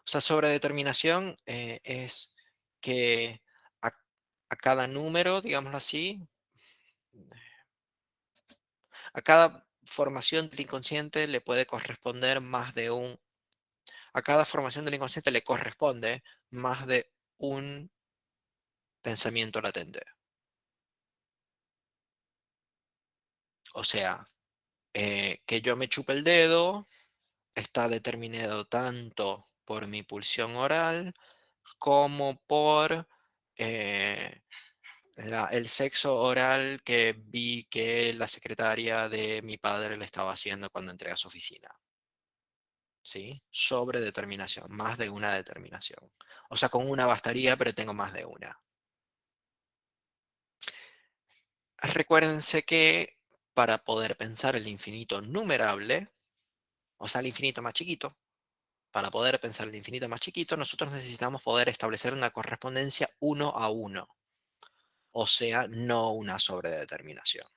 o sea, sobredeterminación es que a, a cada número, digámoslo así, a cada formación del inconsciente le puede corresponder más de a cada formación del inconsciente le corresponde más de un pensamiento latente. O sea, que yo me chupe el dedo está determinado tanto por mi pulsión oral como por eh, el sexo oral que vi que la secretaria de mi padre le estaba haciendo cuando entré a su oficina. ¿Sí? Sobre determinación, más de una determinación. O sea, con una bastaría, pero tengo más de una. Recuérdense que para poder pensar el infinito numerable, o sea, el infinito más chiquito. Para poder pensar el infinito más chiquito, nosotros necesitamos poder establecer una correspondencia 1 a 1, o sea, no una sobredeterminación.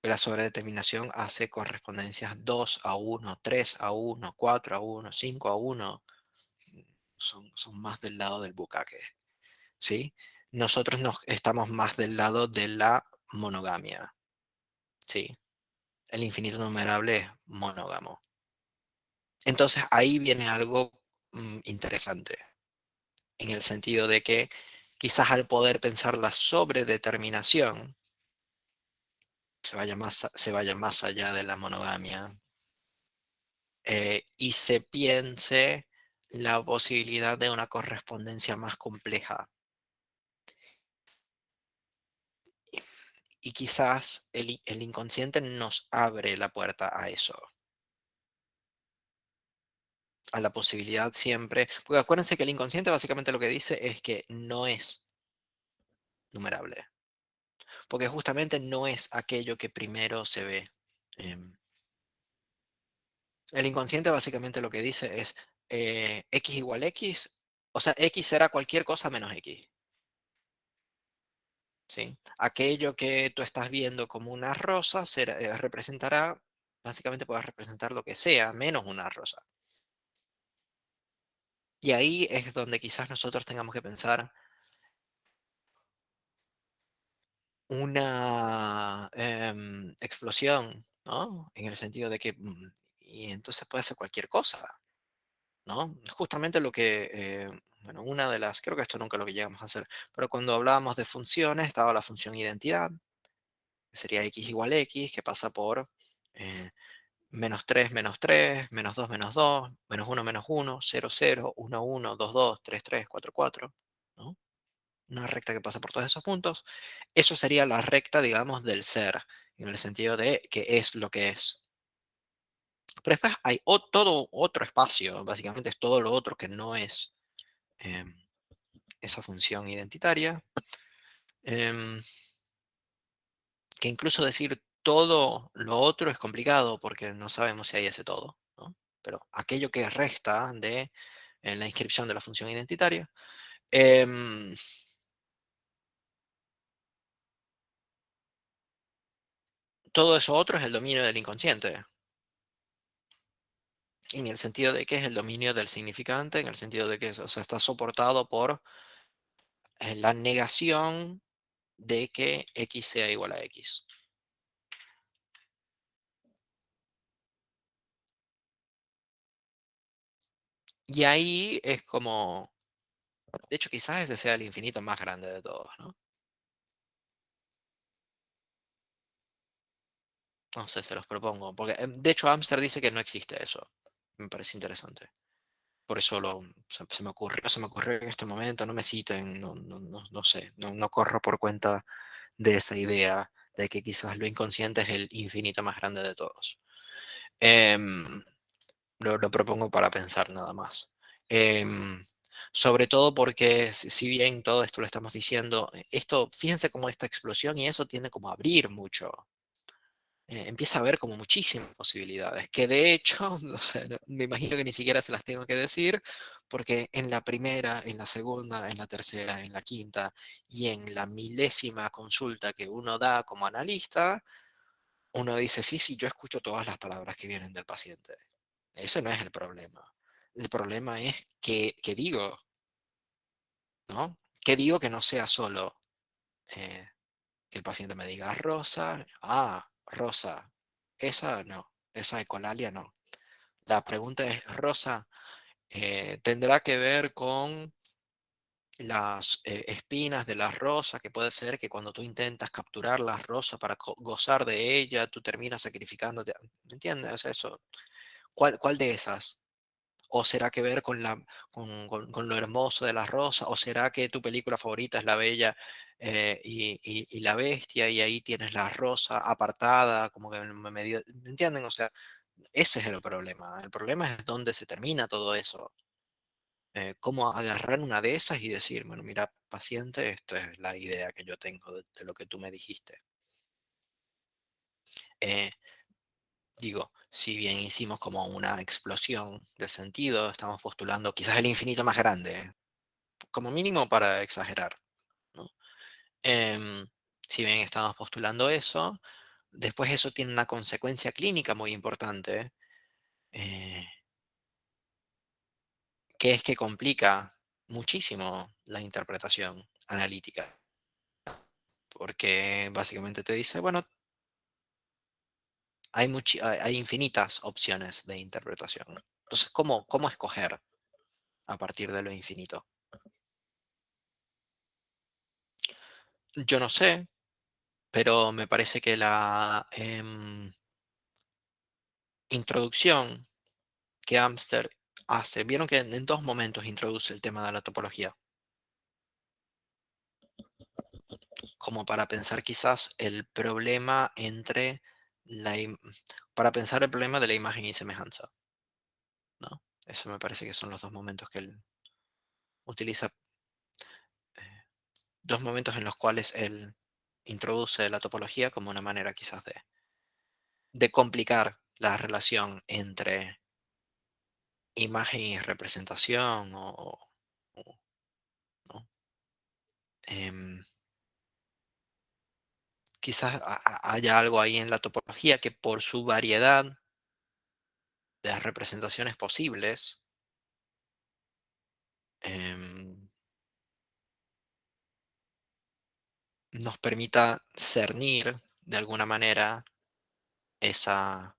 La sobredeterminación hace correspondencias 2 a 1, 3 a 1, 4 a 1, 5 a 1. Son más del lado del bucaque, ¿sí? Nosotros estamos más del lado de la monogamia, ¿sí? El infinito numerable es monógamo. Entonces ahí viene algo interesante, en el sentido de que quizás al poder pensar la sobredeterminación, se vaya más allá de la monogamia, y se piense la posibilidad de una correspondencia más compleja. Y quizás el inconsciente nos abre la puerta a eso, a la posibilidad siempre, porque acuérdense que el inconsciente básicamente lo que dice es que no es numerable, porque justamente no es aquello que primero se ve. Em, el inconsciente básicamente lo que dice es x igual x, o sea, x será cualquier cosa menos x. ¿Sí? Aquello que tú estás viendo como una rosa representará, básicamente puede representar lo que sea, menos una rosa. Y ahí es donde quizás nosotros tengamos que pensar una explosión, ¿no? En el sentido de que, y entonces puede ser cualquier cosa, ¿no? Justamente lo que, bueno, una de las, creo que esto nunca lo que llegamos a hacer, pero cuando hablábamos de funciones, estaba la función identidad, que sería x igual x, que pasa por eh, -3 -3, -2 -2, -1 -1, 0 0, 1 1, 2 2, 3 3, 4 4, ¿no? Una recta que pasa por todos esos puntos. Eso sería la recta, digamos, del ser, en el sentido de que es lo que es. Pero después hay todo otro espacio, básicamente es todo lo otro que no es em, esa función identitaria, em, que incluso decir todo lo otro es complicado porque no sabemos si hay ese todo, ¿no? Pero aquello que resta de la inscripción de la función identitaria, em, todo eso otro es el dominio del inconsciente. En el sentido de que es el dominio del significante, en el sentido de que o sea, está soportado por la negación de que x sea igual a x. Y ahí es como, de hecho quizás ese sea el infinito más grande de todos, ¿no? No sé, se los propongo, porque de hecho Amster dice que no existe eso. Me parece interesante. Por eso se me ocurrió en este momento, no me citen, no sé, no corro por cuenta de esa idea de que quizás lo inconsciente es el infinito más grande de todos. Em, lo propongo para pensar nada más. Em, Sobre todo porque si bien todo esto lo estamos diciendo, esto, fíjense cómo esta explosión y eso tiende como a abrir mucho. Empieza a haber como muchísimas posibilidades, que de hecho, no sé, me imagino que ni siquiera se las tengo que decir, porque en la primera, en la segunda, en la tercera, en la quinta y en la milésima consulta que uno da como analista, uno dice, sí, sí, yo escucho todas las palabras que vienen del paciente. Ese no es el problema. El problema es que digo, ¿no? Que digo que no sea solo eh, que el paciente me diga rosa, rosa, esa no, esa ecolalia no. La pregunta es, rosa, ¿tendrá que ver con las espinas de la rosa? Que puede ser que cuando tú intentas capturar la rosa para gozar de ella, tú terminas sacrificándote. ¿Me entiendes? Eso. ¿Cuál de esas? ¿O será que ver con, con lo hermoso de la rosa? ¿O será que tu película favorita es La Bella y la Bestia y ahí tienes la rosa apartada, como que medio, ¿me entienden? O sea, ese es el problema. El problema es dónde se termina todo eso. Cómo agarrar una de esas y decir, bueno, mira, paciente, esta es la idea que yo tengo de lo que tú me dijiste. Eh, Digo, si bien hicimos como una explosión de sentido, estamos postulando quizás el infinito más grande, como mínimo para exagerar, ¿no? Em, si bien estamos postulando eso, después eso tiene una consecuencia clínica muy importante, eh, que es que complica muchísimo la interpretación analítica, porque básicamente te dice, bueno, hay infinitas opciones de interpretación. Entonces, ¿cómo escoger a partir de lo infinito? Yo no sé, pero me parece que la introducción que Amster hace, vieron que en dos momentos introduce el tema de la topología, como para pensar quizás el problema entre la, im- para pensar el problema de la imagen y semejanza, ¿no? Eso me parece que son los dos momentos que él utiliza, eh, dos momentos en los cuales él introduce la topología como una manera quizás de complicar la relación entre imagen y representación o- ¿no? Em, Quizás haya algo ahí en la topología que por su variedad de representaciones posibles, em, nos permita cernir de alguna manera esa,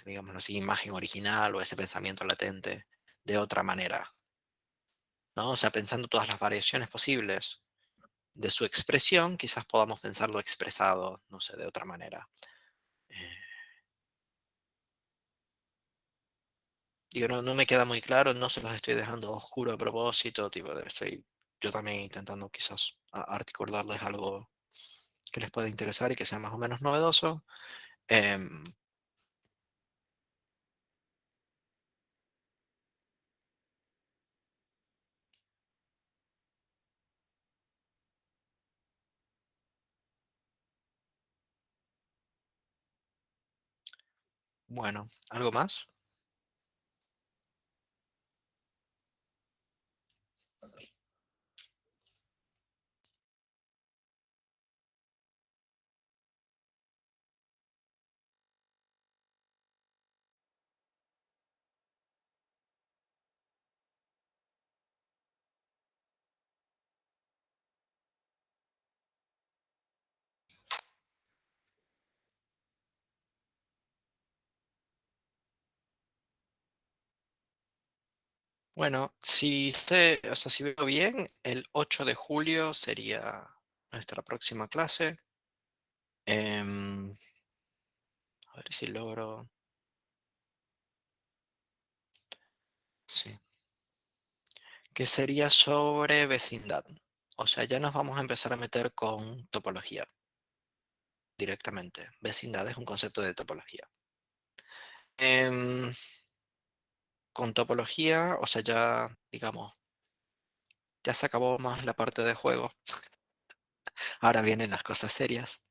digámoslo así, imagen original o ese pensamiento latente de otra manera, ¿no? O sea, pensando todas las variaciones posibles de su expresión, quizás podamos pensarlo expresado, no sé, de otra manera. Eh, Digo, no me queda muy claro, no se los estoy dejando oscuro a propósito, tipo, estoy yo también intentando quizás articularles algo que les pueda interesar y que sea más o menos novedoso. Em, bueno, ¿algo más? Bueno, o sea, si veo bien, el 8 de julio sería nuestra próxima clase. Em, a ver si logro. Sí. Que sería sobre vecindad. O sea, ya nos vamos a empezar a meter con topología directamente. Vecindad es un concepto de topología. Em, con topología, o sea, ya, digamos, ya se acabó más la parte de juego. Ahora vienen las cosas serias.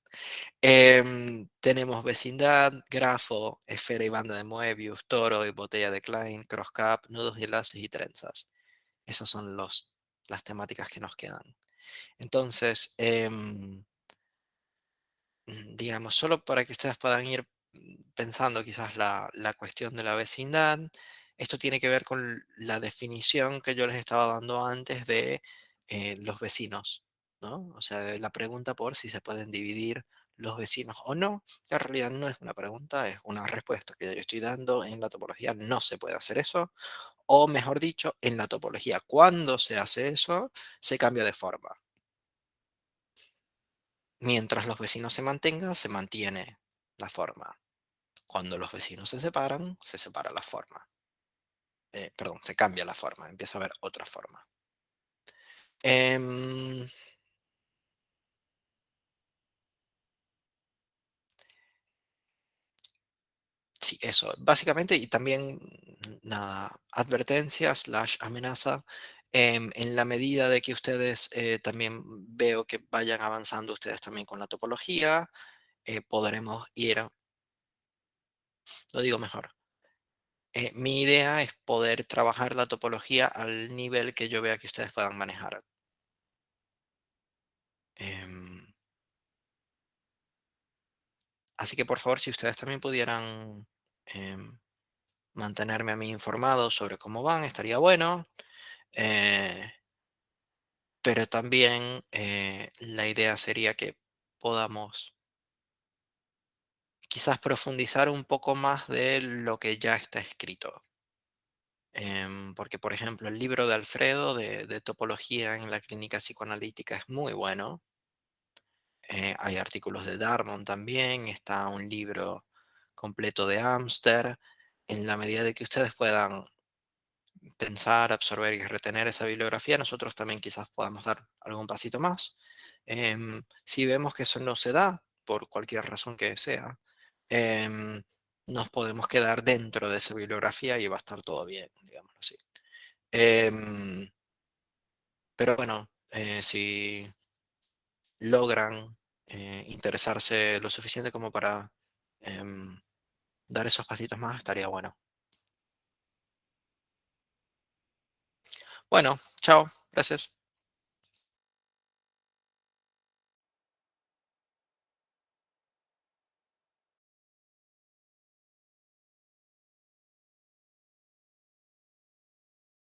Tenemos vecindad, grafo, esfera y banda de Moebius, toro y botella de Klein, crosscap, nudos y enlaces y trenzas. Esas son las temáticas que nos quedan. Entonces, digamos, solo para que ustedes puedan ir pensando quizás la cuestión de la vecindad, esto tiene que ver con la definición que yo les estaba dando antes de los vecinos, ¿no? O sea, de la pregunta por si se pueden dividir los vecinos o no. En realidad no es una pregunta, es una respuesta que yo estoy dando. En la topología no se puede hacer eso, o mejor dicho, en la topología, cuando se hace eso, se cambia de forma. Mientras los vecinos se mantengan, se mantiene la forma. Cuando los vecinos se separan, se separa la forma. Perdón, se cambia la forma, empieza a haber otra forma. Em, sí, eso, básicamente, y también, nada, advertencia slash amenaza. En la medida de que ustedes también veo que vayan avanzando ustedes también con la topología, podremos ir, lo digo mejor. Mi idea es poder trabajar la topología al nivel que yo vea que ustedes puedan manejar. Em, Así que por favor, si ustedes también pudieran em, mantenerme a mí informado sobre cómo van, estaría bueno. Eh, pero también la idea sería que podamos quizás profundizar un poco más de lo que ya está escrito. Porque, por ejemplo, el libro de Alfredo de topología en la clínica psicoanalítica es muy bueno. Hay artículos de Darmon también, está un libro completo de Amster. En la medida de que ustedes puedan pensar, absorber y retener esa bibliografía, nosotros también quizás podamos dar algún pasito más. Si vemos que eso no se da, por cualquier razón que sea, em, nos podemos quedar dentro de esa bibliografía y va a estar todo bien, digamos así. Em, pero bueno, si logran interesarse lo suficiente como para em, dar esos pasitos más, estaría bueno. Bueno, chao, gracias.